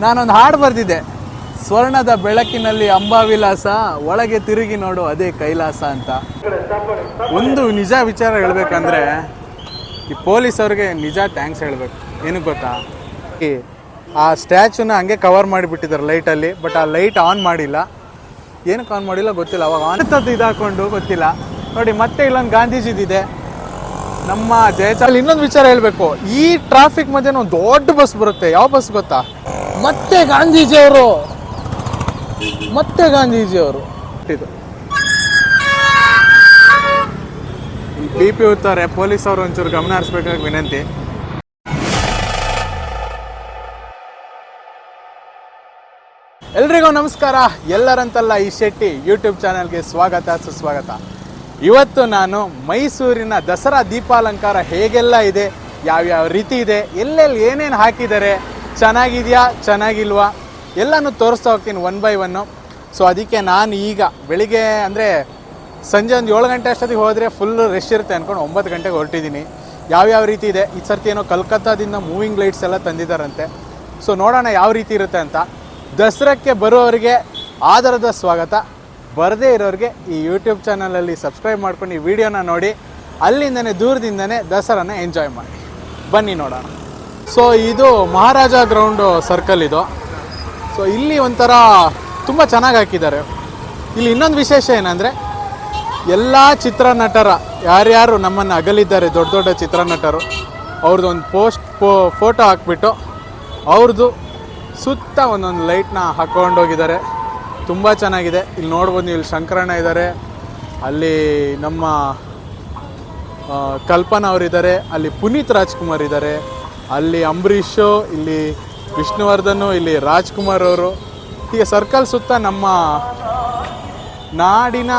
ನಾನೊಂದು ಹಾಡು ಬರೆದಿದ್ದೆ, ಸ್ವರ್ಣದ ಬೆಳಕಿನಲ್ಲಿ ಅಂಬಾವಿಲಾಸ, ಒಳಗೆ ತಿರುಗಿ ನೋಡು ಅದೇ ಕೈಲಾಸ ಅಂತ. ಒಂದು ನಿಜ ವಿಚಾರ ಹೇಳ್ಬೇಕಂದ್ರೆ ಈ ಪೊಲೀಸ್ ಅವ್ರಿಗೆ ನಿಜ ಥ್ಯಾಂಕ್ಸ್ ಹೇಳ್ಬೇಕು. ಏನಕ್ಕೆ ಗೊತ್ತಾ, ಆ ಸ್ಟ್ಯಾಚುನ ಹಂಗೆ ಕವರ್ ಮಾಡಿಬಿಟ್ಟಿದ್ದಾರೆ ಲೈಟಲ್ಲಿ, ಬಟ್ ಆ ಲೈಟ್ ಆನ್ ಮಾಡಿಲ್ಲ. ಏನಕ್ಕೆ ಆನ್ ಮಾಡಿಲ್ಲ ಗೊತ್ತಿಲ್ಲ, ಅವಾಗ ಆನ್ ಇದಾಕೊಂಡು ಗೊತ್ತಿಲ್ಲ ನೋಡಿ. ಮತ್ತೆ ಇಲ್ಲೊಂದು ಗಾಂಧೀಜಿದಿದೆ ನಮ್ಮ ಜಯಚಾಲ್. ಇನ್ನೊಂದು ವಿಚಾರ ಹೇಳಬೇಕು, ಈ ಟ್ರಾಫಿಕ್ ಮಧ್ಯೆ ಒಂದು ದೊಡ್ಡ ಬಸ್ ಬರುತ್ತೆ. ಯಾವ ಬಸ್ ಗೊತ್ತಾ, ಮತ್ತೆ ಗಾಂಧೀಜಿಯವರು ಇದು BP ಹೋಗ್ತಾರೆ. ಪೊಲೀಸ್ ಅವರು ಒಂಚೂರು ಗಮನ ಹರಿಸ್ಬೇಕಾಗಿ ವಿನಂತಿ. ಎಲ್ರಿಗೂ ನಮಸ್ಕಾರ. ಎಲ್ಲರಂತಲ್ಲ ಈ ಶೆಟ್ಟಿ ಯೂಟ್ಯೂಬ್ ಚಾನಲ್ಗೆ ಸ್ವಾಗತ ಸುಸ್ವಾಗತ. ಇವತ್ತು ನಾನು ಮೈಸೂರಿನ ದಸರಾ ದೀಪಾಲಂಕಾರ ಹೇಗೆಲ್ಲ ಇದೆ, ಯಾವ್ಯಾವ ರೀತಿ ಇದೆ, ಎಲ್ಲೆಲ್ಲಿ ಏನೇನು ಹಾಕಿದ್ದಾರೆ, ಚೆನ್ನಾಗಿದೆಯಾ ಚೆನ್ನಾಗಿಲ್ವಾ ಎಲ್ಲನೂ ತೋರಿಸ್ತಾ ಹೋಗ್ತೀನಿ ಒನ್ ಬೈ ಒನ್ನು. ಸೊ ಅದಕ್ಕೆ ನಾನು ಈಗ ಬೆಳಿಗ್ಗೆ ಅಂದರೆ ಸಂಜೆ ಒಂದು 7 ಗಂಟೆ ಅಷ್ಟೊತ್ತಿಗೆ ಹೋದರೆ ಫುಲ್ ರಶ್ ಇರುತ್ತೆ ಅಂದ್ಕೊಂಡು 9 ಗಂಟೆಗೆ ಹೊರಟಿದ್ದೀನಿ. ಯಾವ್ಯಾವ ರೀತಿ ಇದೆ. ಈ ಸರ್ತಿ ಏನೋ ಕಲ್ಕತ್ತಾದಿಂದ ಮೂವಿಂಗ್ ಲೈಟ್ಸ್ ಎಲ್ಲ ತಂದಿದ್ದಾರಂತೆ. ಸೊ ನೋಡೋಣ ಯಾವ ರೀತಿ ಇರುತ್ತೆ ಅಂತ. ದಸರಾಕ್ಕೆ ಬರೋರಿಗೆ ಆದರದ ಸ್ವಾಗತ, ಬರದೇ ಇರೋರಿಗೆ ಈ ಯೂಟ್ಯೂಬ್ ಚಾನಲಲ್ಲಿ ಸಬ್ಸ್ಕ್ರೈಬ್ ಮಾಡ್ಕೊಂಡು ಈ ವಿಡಿಯೋನ ನೋಡಿ ಅಲ್ಲಿಂದನೇ ದೂರದಿಂದನೇ ದಸರಾನ ಎಂಜಾಯ್ ಮಾಡಿ. ಬನ್ನಿ ನೋಡೋಣ. ಸೊ ಇದು ಮಹಾರಾಜ ಗ್ರೌಂಡು ಸರ್ಕಲ್ ಇದು. ಸೊ ಇಲ್ಲಿ ಒಂಥರ ತುಂಬ ಚೆನ್ನಾಗಿ ಹಾಕಿದ್ದಾರೆ. ಇಲ್ಲಿ ಇನ್ನೊಂದು ವಿಶೇಷ ಏನಂದರೆ ಎಲ್ಲ ಚಿತ್ರನಟರ ಯಾರ್ಯಾರು ನಮ್ಮನ್ನು ಅಗಲಿದ್ದಾರೆ, ದೊಡ್ಡ ದೊಡ್ಡ ಚಿತ್ರನಟರು, ಅವ್ರದ್ದು ಒಂದು ಫೋಟೋ ಹಾಕ್ಬಿಟ್ಟು ಅವ್ರದ್ದು ಸುತ್ತ ಒಂದೊಂದು ಲೈಟ್ನ ಹಾಕ್ಕೊಂಡೋಗಿದ್ದಾರೆ. ತುಂಬ ಚೆನ್ನಾಗಿದೆ. ಇಲ್ಲಿ ನೋಡ್ಬೋದು ನೀವು, ಇಲ್ಲಿ ಶಂಕರಣ್ಣ ಇದ್ದಾರೆ, ಅಲ್ಲಿ ನಮ್ಮ ಕಲ್ಪನಾ ಅವರಿದ್ದಾರೆ, ಅಲ್ಲಿ ಪುನೀತ್ ರಾಜ್ಕುಮಾರ್ ಇದ್ದಾರೆ, ಅಲ್ಲಿ ಅಂಬರೀಷು, ಇಲ್ಲಿ ವಿಷ್ಣುವರ್ಧನು, ಇಲ್ಲಿ ರಾಜ್ಕುಮಾರ್ ಅವರು. ಹೀಗೆ ಸರ್ಕಲ್ ಸುತ್ತ ನಮ್ಮ ನಾಡಿನ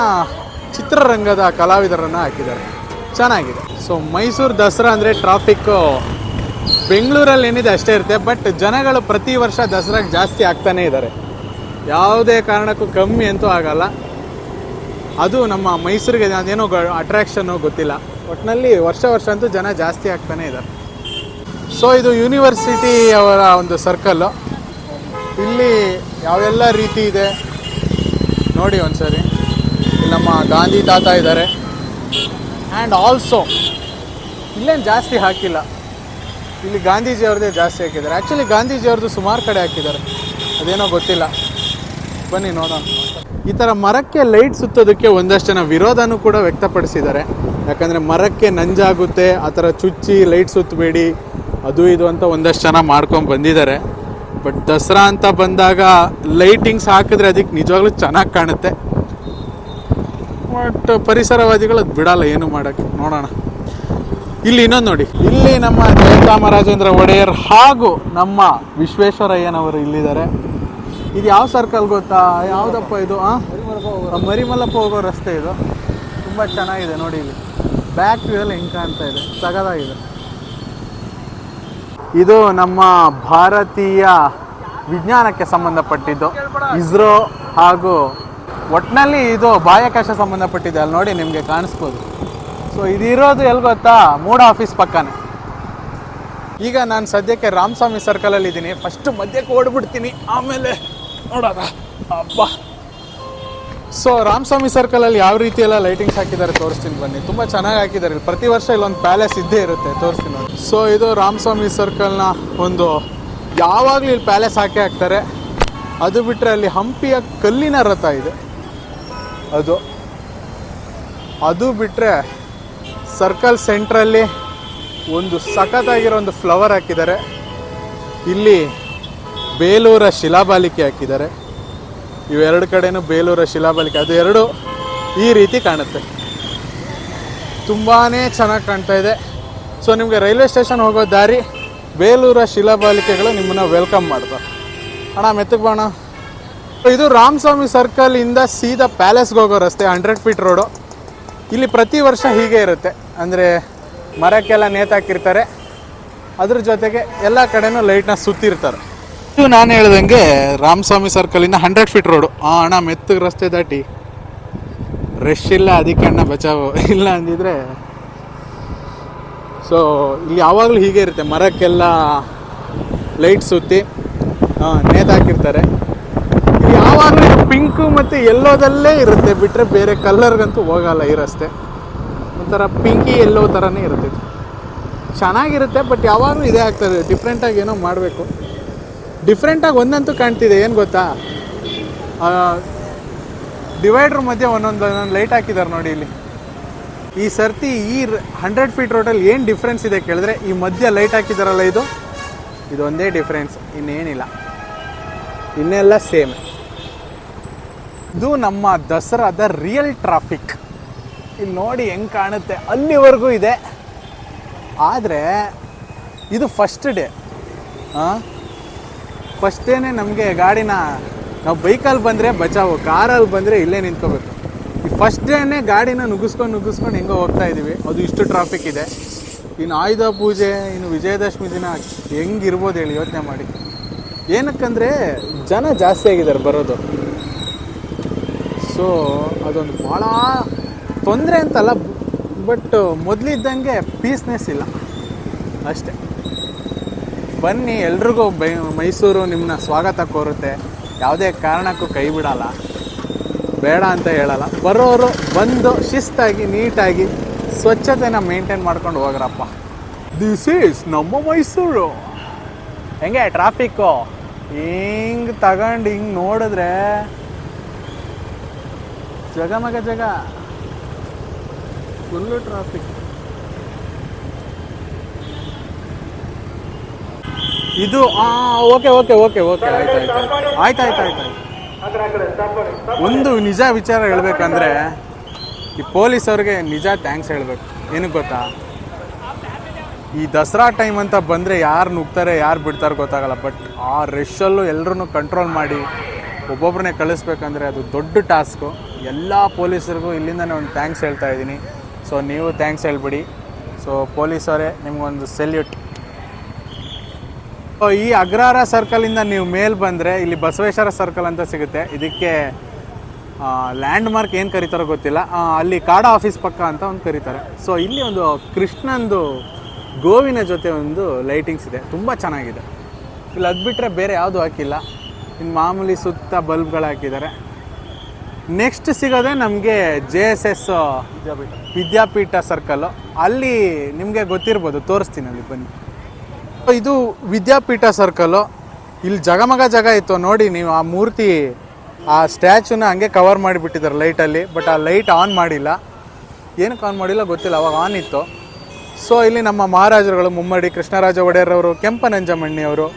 ಚಿತ್ರರಂಗದ ಕಲಾವಿದರನ್ನು ಹಾಕಿದ್ದಾರೆ. ಚೆನ್ನಾಗಿದೆ. ಸೊ ಮೈಸೂರು ದಸರಾ ಅಂದರೆ ಟ್ರಾಫಿಕ್ಕು ಬೆಂಗಳೂರಲ್ಲಿ ಏನಿದೆ ಅಷ್ಟೇ ಇರುತ್ತೆ, ಬಟ್ ಜನಗಳು ಪ್ರತಿ ವರ್ಷ ದಸರಾಗೆ ಜಾಸ್ತಿ ಆಗ್ತಾನೇ ಇದ್ದಾರೆ. ಯಾವುದೇ ಕಾರಣಕ್ಕೂ ಕಮ್ಮಿ ಅಂತೂ ಆಗಲ್ಲ. ಅದು ನಮ್ಮ ಮೈಸೂರಿಗೆ ಅದೇನೋ ಅಟ್ರಾಕ್ಷನ್ನು ಗೊತ್ತಿಲ್ಲ, ಒಟ್ಟಿನಲ್ಲಿ ವರ್ಷ ಅಂತೂ ಜನ ಜಾಸ್ತಿ ಆಗ್ತಾನೇ ಇದ್ದಾರೆ. ಸೊ ಇದು ಯೂನಿವರ್ಸಿಟಿ ಅವರ ಒಂದು ಸರ್ಕಲ್ಲು. ಇಲ್ಲಿ ಯಾವೆಲ್ಲ ರೀತಿ ಇದೆ ನೋಡಿ ಒಂದ್ಸರಿ. ಇಲ್ಲಿ ನಮ್ಮ ಗಾಂಧಿ ತಾತ ಇದ್ದಾರೆ. ಆ್ಯಂಡ್ ಆಲ್ಸೋ ಇಲ್ಲೇನು ಜಾಸ್ತಿ ಹಾಕಿಲ್ಲ, ಇಲ್ಲಿ ಗಾಂಧೀಜಿಯವ್ರದ್ದೇ ಜಾಸ್ತಿ ಹಾಕಿದ್ದಾರೆ. ಆ್ಯಕ್ಚುಲಿ ಗಾಂಧೀಜಿಯವ್ರದ್ದು ಸುಮಾರು ಕಡೆ ಹಾಕಿದ್ದಾರೆ, ಅದೇನೋ ಗೊತ್ತಿಲ್ಲ. ಬನ್ನಿ ನೋಡೋಣ. ಈ ಥರ ಮರಕ್ಕೆ ಲೈಟ್ ಸುತ್ತೋದಕ್ಕೆ ಒಂದಷ್ಟು ಜನ ವಿರೋಧನೂ ಕೂಡ ವ್ಯಕ್ತಪಡಿಸಿದ್ದಾರೆ. ಯಾಕಂದರೆ ಮರಕ್ಕೆ ನಂಜಾಗುತ್ತೆ, ಆ ಥರ ಚುಚ್ಚಿ ಲೈಟ್ ಸುತ್ತಬೇಡಿ ಅದು ಇದು ಅಂತ ಒಂದಷ್ಟು ಜನ ಮಾಡ್ಕೊಂಡು ಬಂದಿದ್ದಾರೆ. ಬಟ್ ದಸರಾ ಅಂತ ಬಂದಾಗ ಲೈಟಿಂಗ್ಸ್ ಹಾಕಿದ್ರೆ ಅದಕ್ಕೆ ನಿಜವಾಗ್ಲೂ ಚೆನ್ನಾಗಿ ಕಾಣುತ್ತೆ. ಬಟ್ ಪರಿಸರವಾದಿಗಳು ಅದು ಬಿಡಲ್ಲ ಏನು ಮಾಡೋಕ್ಕೆ. ನೋಡೋಣ. ಇಲ್ಲಿ ಇನ್ನೊಂದು ನೋಡಿ, ಇಲ್ಲಿ ನಮ್ಮ ಜಯಚಾಮರಾಜೇಂದ್ರ ಒಡೆಯರ್ ಹಾಗೂ ನಮ್ಮ ವಿಶ್ವೇಶ್ವರಯ್ಯನವರು ಇಲ್ಲಿದ್ದಾರೆ. ಇದು ಯಾವ ಸರ್ಕಲ್ ಗೊತ್ತಾ, ಯಾವುದಪ್ಪ ಇದು? ಮರಿಮಲ್ಲಪ್ಪ ಹೋಗೋ ರಸ್ತೆ ಇದು. ತುಂಬ ಚೆನ್ನಾಗಿದೆ ನೋಡಿ. ಇಲ್ಲಿ ಬ್ಯಾಕ್ ವ್ಯೂಯಲ್ಲಿ ಹೆಂಗೆ ಕಾಣ್ತಾ ಇದೆ, ಸಗದಾಗಿದೆ. ಇದು ನಮ್ಮ ಭಾರತೀಯ ವಿಜ್ಞಾನಕ್ಕೆ ಸಂಬಂಧಪಟ್ಟಿದ್ದು, ಇಸ್ರೋ ಹಾಗೂ ಒಟ್ಟಿನಲ್ಲಿ ಇದು ಬಾಹ್ಯಾಕಾಶ ಸಂಬಂಧಪಟ್ಟಿದೆ. ಅಲ್ಲಿ ನೋಡಿ ನಿಮಗೆ ಕಾಣಿಸ್ಬೋದು. ಸೊ ಇದಿರೋದು ಎಲ್ಲಿ ಗೊತ್ತಾ, ಮೂಡ ಆಫೀಸ್ ಪಕ್ಕನೇ. ಈಗ ನಾನು ಸದ್ಯಕ್ಕೆ ರಾಮಸ್ವಾಮಿ ಸರ್ಕಲಲ್ಲಿ ಇದ್ದೀನಿ. ಫಸ್ಟು ಮಧ್ಯಕ್ಕೆ ಓಡ್ಬಿಡ್ತೀನಿ, ಆಮೇಲೆ ನೋಡೋಣ. ಅಬ್ಬಾ. ಸೊ ರಾಮಸ್ವಾಮಿ ಸರ್ಕಲಲ್ಲಿ ಯಾವ ರೀತಿ ಎಲ್ಲ ಲೈಟಿಂಗ್ಸ್ ಹಾಕಿದ್ದಾರೆ ತೋರಿಸ್ತೀನಿ ಬನ್ನಿ. ತುಂಬ ಚೆನ್ನಾಗಿ ಹಾಕಿದ್ದಾರೆ. ಇಲ್ಲಿ ಪ್ರತಿ ವರ್ಷ ಇಲ್ಲೊಂದು ಪ್ಯಾಲೇಸ್ ಇದ್ದೇ ಇರುತ್ತೆ, ತೋರಿಸ್ತೀನಿ ನೋಡಿ. ಸೊ ಇದು ರಾಮಸ್ವಾಮಿ ಸರ್ಕಲ್ನ ಒಂದು, ಯಾವಾಗಲೂ ಇಲ್ಲಿ ಪ್ಯಾಲೇಸ್ ಹಾಕಿ ಹಾಕ್ತಾರೆ. ಅದು ಬಿಟ್ಟರೆ ಅಲ್ಲಿ ಹಂಪಿಯ ಕಲ್ಲಿನ ರಥ ಇದೆ, ಅದು ಬಿಟ್ಟರೆ ಸರ್ಕಲ್ ಸೆಂಟ್ರಲ್ಲಿ ಒಂದು ಸಖತ್ತಾಗಿರೋ ಒಂದು ಫ್ಲವರ್ ಹಾಕಿದ್ದಾರೆ. ಇಲ್ಲಿ ಬೇಲೂರ ಶಿಲಾಬಾಲಿಕೆ ಹಾಕಿದ್ದಾರೆ. ಇವೆರಡು ಕಡೆನೂ ಬೇಲೂರ ಶಿಲಾಬಾಲಿಕೆ, ಅದು ಎರಡು ಈ ರೀತಿ ಕಾಣುತ್ತೆ. ತುಂಬಾ ಚೆನ್ನಾಗಿ ಕಾಣ್ತಾ ಇದೆ. ಸೊ ನಿಮಗೆ ರೈಲ್ವೆ ಸ್ಟೇಷನ್ ಹೋಗೋ ದಾರಿ, ಬೇಲೂರ ಶಿಲಾಬಾಲಿಕೆಗಳು ನಿಮ್ಮನ್ನು ವೆಲ್ಕಮ್ ಮಾಡ್ತಾರೆ. ಅಣ್ಣ ಮೆತ್ತಗೆ ಬಾಣ. ಇದು ರಾಮಸ್ವಾಮಿ ಸರ್ಕಲಿಂದ ಸೀದಾ ಪ್ಯಾಲೇಸ್ಗೆ ಹೋಗೋ ರಸ್ತೆ, 100 ಫೀಟ್ ರೋಡು. ಇಲ್ಲಿ ಪ್ರತಿ ವರ್ಷ ಹೀಗೆ ಇರುತ್ತೆ. ಅಂದರೆ ಮರಕ್ಕೆಲ್ಲ ನೇತಾಕಿರ್ತಾರೆ, ಅದ್ರ ಜೊತೆಗೆ ಎಲ್ಲ ಕಡೆನೂ ಲೈಟ್ನ ಸುತ್ತಿರ್ತಾರೆ. ಇದು ನಾನು ಹೇಳ್ದಂಗೆ ರಾಮಸ್ವಾಮಿ ಸರ್ಕಲಿಂದ 100 ಫೀಟ್ ರೋಡು. ಅಣ್ಣ ಮೆತ್ತಗೆ ರಸ್ತೆ ದಾಟಿ, ರಶ್ ಇಲ್ಲ ಅದಕ್ಕೆ ಅಣ್ಣ ಬಚಾವು, ಇಲ್ಲ ಅಂದಿದ್ರೆ. ಸೊ ಇಲ್ಲಿ ಯಾವಾಗಲೂ ಹೀಗೆ ಇರುತ್ತೆ, ಮರಕ್ಕೆಲ್ಲ ಲೈಟ್ ಸುತ್ತಿ ನೇತಾಕಿರ್ತಾರೆ. ಯಾವಾಗಲೂ ಪಿಂಕು ಮತ್ತು ಎಲ್ಲೋದಲ್ಲೇ ಇರುತ್ತೆ, ಬಿಟ್ಟರೆ ಬೇರೆ ಕಲರ್ಗಂತೂ ಹೋಗಲ್ಲ ಈ ರಸ್ತೆ. ಒಂಥರ ಪಿಂಕಿ ಎಲ್ಲೋ ಥರನೇ ಇರುತ್ತೆ. ಚೆನ್ನಾಗಿರುತ್ತೆ, ಬಟ್ ಯಾವಾಗಲೂ ಇದೇ ಆಗ್ತದೆ. ಡಿಫ್ರೆಂಟಾಗಿ ಏನೋ ಮಾಡಬೇಕು. ಡಿಫ್ರೆಂಟಾಗಿ ಒಂದಂತೂ ಕಾಣ್ತಿದೆ, ಏನು ಗೊತ್ತಾ, ಡಿವೈಡ್ರ್ ಮಧ್ಯೆ ಒಂದೊಂದು ಲೈಟ್ ಹಾಕಿದ್ದಾರೆ ನೋಡಿ ಇಲ್ಲಿ. ಈ ಸರ್ತಿ ಈ 100 ಫೀಟ್ ರೋಡಲ್ಲಿ ಏನು ಡಿಫ್ರೆನ್ಸ್ ಇದೆ ಕೇಳಿದ್ರೆ, ಈ ಮಧ್ಯೆ ಲೈಟ್ ಹಾಕಿದಾರಲ್ಲ, ಇದೊಂದೇ ಡಿಫ್ರೆನ್ಸ್, ಇನ್ನೇನಿಲ್ಲ. ಇನ್ನೆಲ್ಲ ಸೇಮ್. ಇದು ನಮ್ಮ ದಸರಾದ ರಿಯಲ್ ಟ್ರಾಫಿಕ್. ಇಲ್ಲಿ ನೋಡಿ ಹೆಂಗೆ ಕಾಣುತ್ತೆ, ಅಲ್ಲಿವರೆಗೂ ಇದೆ. ಆದರೆ ಇದು ಫಸ್ಟ್ ಡೇ. ಫಸ್ಟ್ ಡೇನೇ ನಮಗೆ ಗಾಡಿನ, ನಾವು ಬೈಕಲ್ಲಿ ಬಂದರೆ ಬಚಾವು, ಕಾರಲ್ಲಿ ಬಂದರೆ ಇಲ್ಲೇ ನಿಂತ್ಕೋಬೇಕು. ಈ ಫಸ್ಟ್ ಡೇನೇ ಗಾಡಿನ ನುಗ್ಗಿಸ್ಕೊಂಡು ಹೆಂಗೋ ಹೋಗ್ತಾ ಇದ್ದೀವಿ. ಅದು ಇಷ್ಟು ಟ್ರಾಫಿಕ್ ಇದೆ. ಇನ್ನು ಆಯುಧ ಪೂಜೆ, ಇನ್ನು ವಿಜಯದಶಮಿ ದಿನ ಹೆಂಗಿರ್ಬೋದು ಹೇಳಿ, ಯೋಚನೆ ಮಾಡಿ. ಏನಕ್ಕಂದರೆ ಜನ ಜಾಸ್ತಿ ಆಗಿದ್ದಾರೆ ಬರೋದು. ಸೊ ಅದೊಂದು ಭಾಳ ತೊಂದರೆ ಅಂತಲ್ಲ, ಬಟ್ ಮೊದಲಿದ್ದಂಗೆ ಪೀಸ್ನೆಸ್ ಇಲ್ಲ ಅಷ್ಟೆ. ಬನ್ನಿ, ಎಲ್ರಿಗೂ ಮೈಸೂರು ನಿಮ್ಮನ್ನ ಸ್ವಾಗತ ಕೋರುತ್ತೆ. ಯಾವುದೇ ಕಾರಣಕ್ಕೂ ಕೈ ಬಿಡಲ್ಲ, ಬೇಡ ಅಂತ ಹೇಳಲ್ಲ. ಬರೋರು ಬಂದು ಶಿಸ್ತಾಗಿ ನೀಟಾಗಿ ಸ್ವಚ್ಛತೆನ ಮೇಂಟೈನ್ ಮಾಡ್ಕೊಂಡು ಹೋಗ್ರಪ್ಪ. ದಿಸ್ ಈಸ್ ನಮ್ಮ ಮೈಸೂರು. ಹೆಂಗೆ ಟ್ರಾಫಿಕ್ಕು ಹಿಂಗೆ ತಗೊಂಡು ಹಿಂಗೆ ನೋಡಿದ್ರೆ ಜಗಮಗ ಫುಲ್ಲು ಟ್ರಾಫಿಕ್. ಇದು ಓಕೆ ಆಯ್ತಾಯ್ತು. ಒಂದು ನಿಜ ವಿಚಾರ ಹೇಳ್ಬೇಕಂದ್ರೆ, ಈ ಪೊಲೀಸವ್ರಿಗೆ ನಿಜ ಥ್ಯಾಂಕ್ಸ್ ಹೇಳಬೇಕು. ಏನಕ್ಕೆ ಗೊತ್ತಾ, ಈ ದಸರಾ ಟೈಮ್ ಅಂತ ಬಂದರೆ ಯಾರು ನುಗ್ತಾರೆ ಯಾರು ಬಿಡ್ತಾರೆ ಗೊತ್ತಾಗಲ್ಲ. ಬಟ್ ಆ ರಶ್ಶಲ್ಲೂ ಎಲ್ಲರೂ ಕಂಟ್ರೋಲ್ ಮಾಡಿ ಒಬ್ಬೊಬ್ಬರನ್ನೇ ಕಳಿಸ್ಬೇಕಂದ್ರೆ ಅದು ದೊಡ್ಡ ಟಾಸ್ಕು. ಎಲ್ಲ ಪೊಲೀಸರಿಗೂ ಇಲ್ಲಿಂದನೇ ಒಂದು ಥ್ಯಾಂಕ್ಸ್ ಹೇಳ್ತಾ ಇದ್ದೀನಿ. ಸೊ ನೀವು ಥ್ಯಾಂಕ್ಸ್ ಹೇಳ್ಬಿಡಿ. ಸೊ ಪೊಲೀಸವರೇ, ನಿಮಗೊಂದು ಸೆಲ್ಯೂಟ್. ಈ ಅಗ್ರಹಾರ ಸರ್ಕಲಿಂದ ನೀವು ಮೇಲೆ ಬಂದರೆ ಇಲ್ಲಿ ಬಸವೇಶ್ವರ ಸರ್ಕಲ್ ಅಂತ ಸಿಗುತ್ತೆ. ಇದಕ್ಕೆ ಲ್ಯಾಂಡ್ ಮಾರ್ಕ್ ಏನು ಕರೀತಾರೋ ಗೊತ್ತಿಲ್ಲ, ಅಲ್ಲಿ ಕಾಡಾ ಆಫೀಸ್ ಪಕ್ಕ ಅಂತ ಒಂದು ಕರೀತಾರೆ. ಸೊ ಇಲ್ಲಿ ಒಂದು ಕೃಷ್ಣಂದು ಗೋವಿನ ಜೊತೆ ಒಂದು ಲೈಟಿಂಗ್ಸ್ ಇದೆ, ತುಂಬ ಚೆನ್ನಾಗಿದೆ. ಇಲ್ಲಿ ಅದು ಬಿಟ್ಟರೆ ಬೇರೆ ಯಾವುದು ಹಾಕಿಲ್ಲ. ಇನ್ನು ಮಾಮೂಲಿ ಸುತ್ತ ಬಲ್ಬ್ಗಳು ಹಾಕಿದ್ದಾರೆ. ನೆಕ್ಸ್ಟ್ ಸಿಗೋದೆ ನಮಗೆ JSS ವಿದ್ಯಾಪೀಠ ಸರ್ಕಲ್ಲು. ಅಲ್ಲಿ ನಿಮಗೆ ಗೊತ್ತಿರ್ಬೋದು, ತೋರಿಸ್ತೀನಿ, ಅಲ್ಲಿ ಬನ್ನಿ. ಇದು ವಿದ್ಯಾಪೀಠ ಸರ್ಕಲ್ಲು. ಇಲ್ಲಿ ಜಗಮಗ ಇತ್ತು ನೋಡಿ, ನೀವು ಆ ಮೂರ್ತಿ, ಆ ಸ್ಟ್ಯಾಚುನ ಹಂಗೆ ಕವರ್ ಮಾಡಿಬಿಟ್ಟಿದ್ದಾರೆ ಲೈಟಲ್ಲಿ. ಬಟ್ ಆ ಲೈಟ್ ಆನ್ ಮಾಡಿಲ್ಲ. ಏನಕ್ಕೆ ಆನ್ ಮಾಡಿಲ್ಲ ಗೊತ್ತಿಲ್ಲ, ಅವಾಗ ಆನ್ ಇತ್ತು. ಸೊ ಇಲ್ಲಿ ನಮ್ಮ ಮಹಾರಾಜರುಗಳು ಮುಮ್ಮಡಿ ಕೃಷ್ಣರಾಜ ಒಡೆಯರವರು, ಕೆಂಪನಂಜಮಣ್ಣಿಯವರು,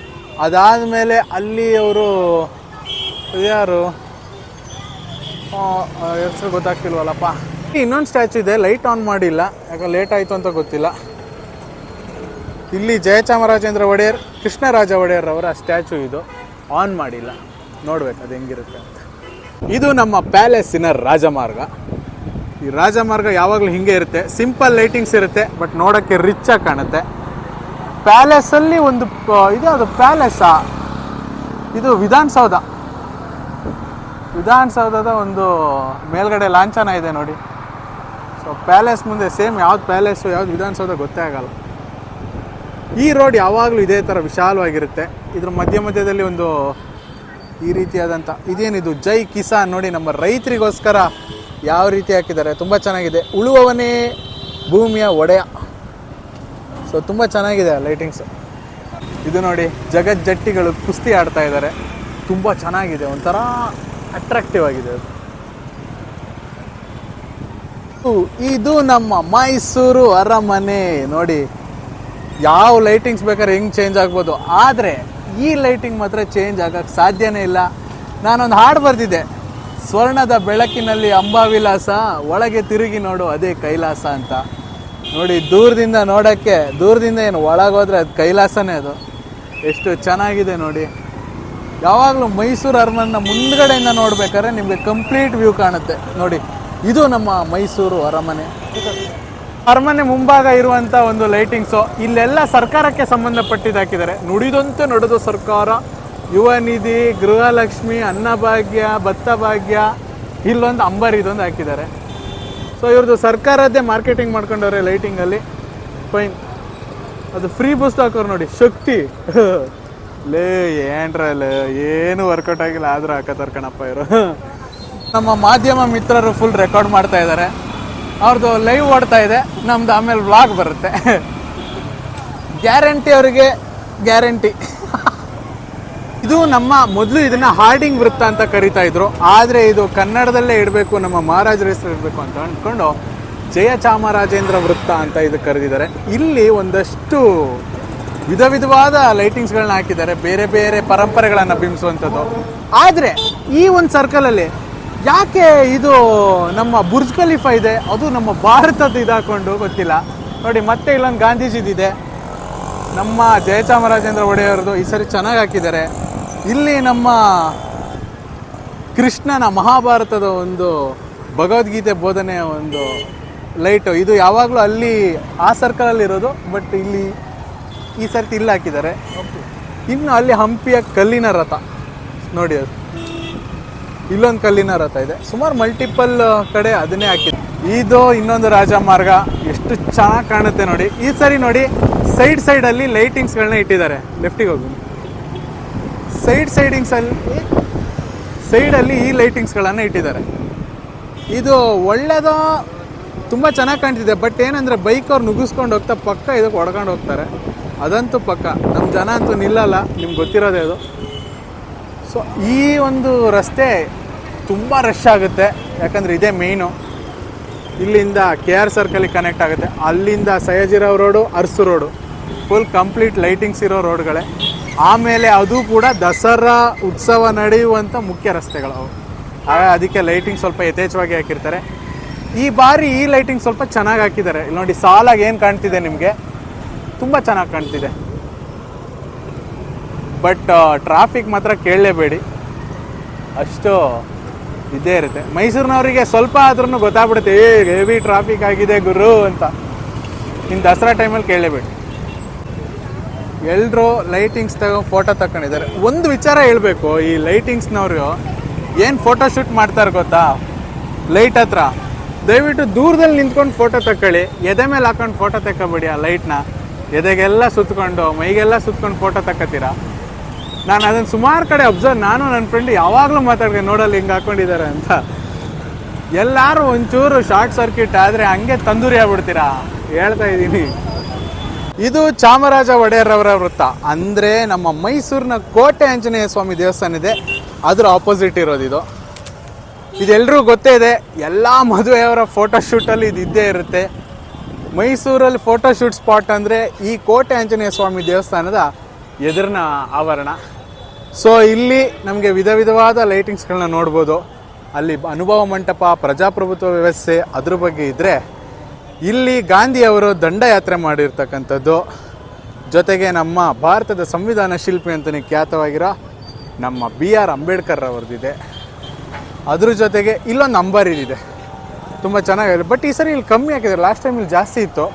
ಅದಾದಮೇಲೆ ಅಲ್ಲಿ ಅವರು ಯಾರು ಹೆಸರು ಗೊತ್ತಾಗ್ತಿಲ್ವಲ್ಲಪ್ಪ. ಇನ್ನೊಂದು ಸ್ಟ್ಯಾಚು ಇದೆ, ಲೈಟ್ ಆನ್ ಮಾಡಿಲ್ಲ, ಯಾಕೆ ಲೇಟ್ ಆಯಿತು ಅಂತ ಗೊತ್ತಿಲ್ಲ. ಇಲ್ಲಿ ಜಯಚಾಮರಾಜೇಂದ್ರ ಒಡೆಯರ್, ಕೃಷ್ಣರಾಜ ಒಡೆಯರ್ ಅವರ ಸ್ಟ್ಯಾಚು ಇದು, ಆನ್ ಮಾಡಿಲ್ಲ. ನೋಡ್ಬೇಕು ಅದು ಹೆಂಗಿರುತ್ತೆ ಅಂತ. ಇದು ನಮ್ಮ ಪ್ಯಾಲೇಸಿನ ರಾಜಮಾರ್ಗ. ಈ ರಾಜಮಾರ್ಗ ಯಾವಾಗಲೂ ಹಿಂಗೆ ಇರುತ್ತೆ, ಸಿಂಪಲ್ ಲೈಟಿಂಗ್ಸ್ ಇರುತ್ತೆ, ಬಟ್ ನೋಡೋಕ್ಕೆ ರಿಚ್ಚಾಗಿ ಕಾಣುತ್ತೆ. ಪ್ಯಾಲೇಸಲ್ಲಿ ಒಂದು ಇದು, ಅದು ಪ್ಯಾಲೇಸಾ, ಇದು ವಿಧಾನಸೌಧದ ಒಂದು ಮೇಲ್ಗಡೆ ಲಾಂಛನ ಇದೆ ನೋಡಿ. ಸೊ ಪ್ಯಾಲೇಸ್ ಮುಂದೆ ಸೇಮ್ ಯಾವ್ದು ಪ್ಯಾಲೇಸು ಯಾವ್ದು ವಿಧಾನಸೌಧ ಗೊತ್ತೇ ಆಗಲ್ಲ. ಈ ರೋಡ್ ಯಾವಾಗಲೂ ಇದೇ ಥರ ವಿಶಾಲವಾಗಿರುತ್ತೆ. ಇದ್ರ ಮಧ್ಯದಲ್ಲಿ ಒಂದು ಈ ರೀತಿಯಾದಂಥ ಇದೇನಿದು ಜೈ ಕಿಸಾನ್ ನೋಡಿ, ನಮ್ಮ ರೈತರಿಗೋಸ್ಕರ ಯಾವ ರೀತಿ ಹಾಕಿದ್ದಾರೆ, ತುಂಬ ಚೆನ್ನಾಗಿದೆ. ಉಳುವವನೇ ಭೂಮಿಯ ಒಡೆಯ. ಸೊ ತುಂಬ ಚೆನ್ನಾಗಿದೆ ಲೈಟಿಂಗ್ಸು. ಇದು ನೋಡಿ, ಜಗಜ್ಜಟ್ಟಿಗಳು ಕುಸ್ತಿ ಆಡ್ತಾ ಇದ್ದಾರೆ, ತುಂಬ ಚೆನ್ನಾಗಿದೆ, ಒಂಥರ ಅಟ್ರಾಕ್ಟಿವ್ ಆಗಿದೆ ಅದು. ಇದು ನಮ್ಮ ಮೈಸೂರು ಅರಮನೆ ನೋಡಿ. ಯಾವ ಲೈಟಿಂಗ್ಸ್ ಬೇಕಾದ್ರೆ ಹೆಂಗೆ ಚೇಂಜ್ ಆಗ್ಬೋದು, ಆದರೆ ಈ ಲೈಟಿಂಗ್ ಮಾತ್ರ ಚೇಂಜ್ ಆಗೋಕ್ಕೆ ಸಾಧ್ಯನೇ ಇಲ್ಲ. ನಾನೊಂದು ಹಾಡು ಬರೆದಿದ್ದೆ, ಸ್ವರ್ಣದ ಬೆಳಕಿನಲ್ಲಿ ಅಂಬಾವಿಲಾಸ, ಒಳಗೆ ತಿರುಗಿ ನೋಡು ಅದೇ ಕೈಲಾಸ ಅಂತ. ನೋಡಿ, ದೂರದಿಂದ ಏನು ಒಳಗೋದ್ರೆ ಅದು ಕೈಲಾಸನೇ. ಅದು ಎಷ್ಟು ಚೆನ್ನಾಗಿದೆ ನೋಡಿ. ಯಾವಾಗಲೂ ಮೈಸೂರು ಅರಮನೆನ ಮುಂದ್ಗಡೆಯಿಂದ ನೋಡ್ಬೇಕಾದ್ರೆ ನಿಮಗೆ ಕಂಪ್ಲೀಟ್ ವ್ಯೂ ಕಾಣುತ್ತೆ ನೋಡಿ. ಇದು ನಮ್ಮ ಮೈಸೂರು ಅರಮನೆ. ಅರಮನೆ ಮುಂಭಾಗ ಇರುವಂಥ ಒಂದು ಲೈಟಿಂಗ್ಸು. ಇಲ್ಲೆಲ್ಲ ಸರ್ಕಾರಕ್ಕೆ ಸಂಬಂಧಪಟ್ಟಿದ್ದು ಹಾಕಿದ್ದಾರೆ. ನುಡಿದಂತೆ ನಡೆದು ಸರ್ಕಾರ, ಯುವ ನಿಧಿ, ಗೃಹಲಕ್ಷ್ಮಿ, ಅನ್ನಭಾಗ್ಯ, ಭತ್ತ ಭಾಗ್ಯ, ಇಲ್ಲೊಂದು ಅಂಬಾರಿದೊಂದು ಹಾಕಿದ್ದಾರೆ. ಸೊ ಇವ್ರದ್ದು ಸರ್ಕಾರದ್ದೇ ಮಾರ್ಕೆಟಿಂಗ್ ಮಾಡ್ಕೊಂಡವ್ರೆ ಲೈಟಿಂಗಲ್ಲಿ. ಫೈನ್. ಅದು ಫ್ರೀ ಬೂಸ್ಟ್ ಹಾಕೋರು ನೋಡಿ, ಶಕ್ತಿ. ಲೇ ಏನ್ರಲ್ಲ ಏನು ವರ್ಕೌಟ್ ಆಗಿಲ್ಲ ಆದ್ರೂ ಹಾಕತ್ತಾರ ಕಣಪ್ಪ ಇವರು. ನಮ್ಮ ಮಾಧ್ಯಮ ಮಿತ್ರರು ಫುಲ್ ರೆಕಾರ್ಡ್ ಮಾಡ್ತಾ ಇದ್ದಾರೆ. ಅವ್ರದ್ದು ಲೈವ್ ಓಡ್ತಾ ಇದೆ, ನಮ್ದು ಆಮೇಲೆ ವ್ಲಾಗ್ ಬರುತ್ತೆ. ಗ್ಯಾರಂಟಿ ಅವರಿಗೆ ಗ್ಯಾರಂಟಿ. ಇದು ನಮ್ಮ ಮೊದಲು ಇದನ್ನ ಹಾರ್ಡಿಂಗ್ ವೃತ್ತ ಅಂತ ಕರಿತಾ ಇದ್ರು, ಆದರೆ ಇದು ಕನ್ನಡದಲ್ಲೇ ಇಡಬೇಕು, ನಮ್ಮ ಮಹಾರಾಜರ ಹೆಸರು ಇರಬೇಕು ಅಂತ ಅಂದ್ಕೊಂಡು ಜಯ ಚಾಮರಾಜೇಂದ್ರ ವೃತ್ತ ಅಂತ ಇದು ಕರೆದಿದ್ದಾರೆ. ಇಲ್ಲಿ ಒಂದಷ್ಟು ವಿಧ ವಿಧವಾದ ಲೈಟಿಂಗ್ಸ್ಗಳನ್ನ ಹಾಕಿದ್ದಾರೆ, ಬೇರೆ ಬೇರೆ ಪರಂಪರೆಗಳನ್ನು ಬಿಂಬಿಸುವಂಥದ್ದು. ಆದರೆ ಈ ಒಂದು ಸರ್ಕಲಲ್ಲಿ ಯಾಕೆ ಇದು ನಮ್ಮ ಬುರ್ಜ್ ಖಲೀಫಾ ಇದೆ, ಅದು ನಮ್ಮ ಭಾರತದ ಇದಾಕೊಂಡು ಗೊತ್ತಿಲ್ಲ ನೋಡಿ. ಮತ್ತೆ ಇಲ್ಲೊಂದು ಗಾಂಧೀಜಿದಿದೆ, ನಮ್ಮ ಜಯಚಾಮರಾಜೇಂದ್ರ ಒಡೆಯವ್ರದ್ದು ಈ ಸರಿ ಚೆನ್ನಾಗಿ ಹಾಕಿದ್ದಾರೆ. ಇಲ್ಲಿ ನಮ್ಮ ಕೃಷ್ಣನ ಮಹಾಭಾರತದ ಒಂದು ಭಗವದ್ಗೀತೆ ಬೋಧನೆಯ ಒಂದು ಲೈಟು, ಇದು ಯಾವಾಗಲೂ ಅಲ್ಲಿ ಆ ಸರ್ಕಲಲ್ಲಿ ಇರೋದು, ಬಟ್ ಇಲ್ಲಿ ಈ ಸರ್ತಿ ಇಲ್ಲಿ ಹಾಕಿದ್ದಾರೆ. ಇನ್ನು ಅಲ್ಲಿ ಹಂಪಿಯ ಕಲ್ಲಿನ ರಥ ನೋಡಿ, ಅದು ಇಲ್ಲೊಂದು ಕಲ್ಲಿನ ರಥ ಇದೆ. ಸುಮಾರು ಮಲ್ಟಿಪಲ್ ಕಡೆ ಅದನ್ನೇ ಹಾಕಿದೆ. ಇದು ಇನ್ನೊಂದು ರಾಜ ಮಾರ್ಗ, ಎಷ್ಟು ಚೆನ್ನಾಗಿ ಕಾಣುತ್ತೆ ನೋಡಿ. ಈ ಸರಿ ನೋಡಿ ಸೈಡಲ್ಲಿ ಲೈಟಿಂಗ್ಸ್ಗಳನ್ನ ಇಟ್ಟಿದ್ದಾರೆ. ಲೆಫ್ಟಿಗೆ ಹೋಗಿ, ಸೈಡಲ್ಲಿ ಈ ಲೈಟಿಂಗ್ಸ್ಗಳನ್ನು ಇಟ್ಟಿದ್ದಾರೆ. ಇದು ಒಳ್ಳೆಯದು, ತುಂಬ ಚೆನ್ನಾಗಿ ಕಾಣ್ತಿದೆ. ಬಟ್ ಏನಂದರೆ ಬೈಕ್ ಅವ್ರು ನುಗ್ಗಿಸ್ಕೊಂಡು ಹೋಗ್ತಾ ಪಕ್ಕ ಇದಕ್ಕೆ ಹೊಡ್ಕೊಂಡು ಹೋಗ್ತಾರೆ, ಅದಂತೂ ಪಕ್ಕ. ನಮ್ಮ ಜನ ಅಂತೂ ನಿಲ್ಲಲ್ಲ, ನಿಮ್ಗೆ ಗೊತ್ತಿರೋದೇ ಅದು. ಸೊ ಈ ಒಂದು ರಸ್ತೆ ತುಂಬ ರಶ್ ಆಗುತ್ತೆ, ಯಾಕಂದರೆ ಇದೇ ಮೇಯ್ನು. ಇಲ್ಲಿಂದ KR ಸರ್ಕಲಿಗೆ ಕನೆಕ್ಟ್ ಆಗುತ್ತೆ, ಅಲ್ಲಿಂದ Sayajirao road, Arasu road full complete lightings ಇರೋ ರೋಡ್ಗಳೇ. ಆಮೇಲೆ ಅದು ಕೂಡ ದಸರಾ ಉತ್ಸವ ನಡೆಯುವಂಥ ಮುಖ್ಯ ರಸ್ತೆಗಳು ಅವು. ಅದಕ್ಕೆ ಲೈಟಿಂಗ್ ಸ್ವಲ್ಪ ಯಥೇಚ್ಛವಾಗಿ ಹಾಕಿರ್ತಾರೆ. ಈ ಬಾರಿ ಈ ಲೈಟಿಂಗ್ ಸ್ವಲ್ಪ ಚೆನ್ನಾಗಿ ಹಾಕಿದ್ದಾರೆ. ಇಲ್ಲಿ ನೋಡಿ ಸಾಲಾಗಿ ಏನು ಕಾಣ್ತಿದೆ ನಿಮಗೆ, ತುಂಬ ಚೆನ್ನಾಗಿ ಕಾಣ್ತಿದೆ. ಬಟ್ ಟ್ರಾಫಿಕ್ ಮಾತ್ರ ಕೇಳಲೇಬೇಡಿ, ಅಷ್ಟು ಇದ್ದೇ ಇರುತ್ತೆ. ಮೈಸೂರಿನವರಿಗೆ ಸ್ವಲ್ಪ ಆದ್ರೂ ಗೊತ್ತಾಗ್ಬಿಡುತ್ತೆ, ಹೆವಿ ಟ್ರಾಫಿಕ್ ಆಗಿದೆ ಗುರು ಅಂತ. ಇನ್ನು ದಸರಾ ಟೈಮಲ್ಲಿ ಕೇಳಲೇಬೇಡಿ. ಎಲ್ಲರೂ ಲೈಟಿಂಗ್ಸ್ ಫೋಟೋ ತಗೊಂಡಿದ್ದಾರೆ. ಒಂದು ವಿಚಾರ ಹೇಳಬೇಕು, ಈ ಲೈಟಿಂಗ್ಸ್ನವರು ಏನು ಫೋಟೋ ಶೂಟ್ ಮಾಡ್ತಾರೆ ಗೊತ್ತಾ, ಲೈಟ್ ಹತ್ರ ದಯವಿಟ್ಟು ದೂರದಲ್ಲಿ ನಿಂತ್ಕೊಂಡು ಫೋಟೋ ತಗೊಳ್ಳಿ. ಎದೆ ಮೇಲೆ ಹಾಕೊಂಡು ಫೋಟೋ ತಗೋಬೇಡಿ. ಆ ಲೈಟ್ನ ಎದೆಗೆಲ್ಲ ಸುತ್ಕೊಂಡು ಮೈಗೆಲ್ಲ ಸುತ್ಕೊಂಡು ಫೋಟೋ ತಗೋತೀರಾ. ನಾನು ಅದನ್ನು ಸುಮಾರು ಕಡೆ ಅಬ್ಸರ್ವ್, ನಾನು ನನ್ನ ಫ್ರೆಂಡ್ ಯಾವಾಗಲೂ ಮಾತಾಡ್ತೀನಿ, ನೋಡಲ್ಲಿ ಹಿಂಗೆ ಹಾಕ್ಕೊಂಡಿದ್ದಾರೆ ಅಂತ. ಎಲ್ಲರೂ ಒಂಚೂರು ಶಾರ್ಟ್ ಸರ್ಕ್ಯೂಟ್ ಆದರೆ ಹಂಗೆ ತಂದೂರಿ ಆಗ್ಬಿಡ್ತೀರಾ, ಹೇಳ್ತಾ ಇದ್ದೀನಿ. ಇದು ಚಾಮರಾಜ ಒಡೆಯರವರ ವೃತ್ತ, ಅಂದರೆ ನಮ್ಮ ಮೈಸೂರಿನ ಕೋಟೆ ಆಂಜನೇಯ ಸ್ವಾಮಿ ದೇವಸ್ಥಾನ ಇದೆ, ಅದ್ರ ಆಪೋಸಿಟ್ ಇರೋದು ಇದು. ಇದೆಲ್ಲರೂ ಗೊತ್ತೇ ಇದೆ, ಎಲ್ಲ ಮದುವೆಯವರ ಫೋಟೋಶೂಟಲ್ಲಿ ಇದು ಇದ್ದೇ ಇರುತ್ತೆ. ಮೈಸೂರಲ್ಲಿ ಫೋಟೋಶೂಟ್ ಸ್ಪಾಟ್ ಅಂದರೆ ಈ ಕೋಟೆ ಆಂಜನೇಯ ಸ್ವಾಮಿ ದೇವಸ್ಥಾನದ ಎದುರಿನ ಆವರಣ. ಸೊ ಇಲ್ಲಿ ನಮಗೆ ವಿಧ ವಿಧವಾದ ಲೈಟಿಂಗ್ಸ್ಗಳನ್ನ ನೋಡ್ಬೋದು. ಅಲ್ಲಿ ಅನುಭವ ಮಂಟಪ, ಪ್ರಜಾಪ್ರಭುತ್ವ ವ್ಯವಸ್ಥೆ ಅದ್ರ ಬಗ್ಗೆ ಇದ್ದರೆ, ಇಲ್ಲಿ ಗಾಂಧಿಯವರು ದಂಡಯಾತ್ರೆ ಮಾಡಿರ್ತಕ್ಕಂಥದ್ದು, ಜೊತೆಗೆ ನಮ್ಮ ಭಾರತದ ಸಂವಿಧಾನ ಶಿಲ್ಪಿ ಅಂತಲೇ ಖ್ಯಾತವಾಗಿರೋ ನಮ್ಮ BR ಅಂಬೇಡ್ಕರ್ ಅವರದ್ದಿದೆ. ಅದ್ರ ಜೊತೆಗೆ ಇಲ್ಲೊಂದು ಅಂಬಾರಿದಿದೆ, ತುಂಬ ಚೆನ್ನಾಗಿದೆ. ಬಟ್ ಈ ಸರಿ ಇಲ್ಲಿ ಕಮ್ಮಿ ಹಾಕಿದ್ದಾರೆ, ಲಾಸ್ಟ್ ಟೈಮ್ ಇಲ್ಲಿ ಜಾಸ್ತಿ ಇತ್ತು.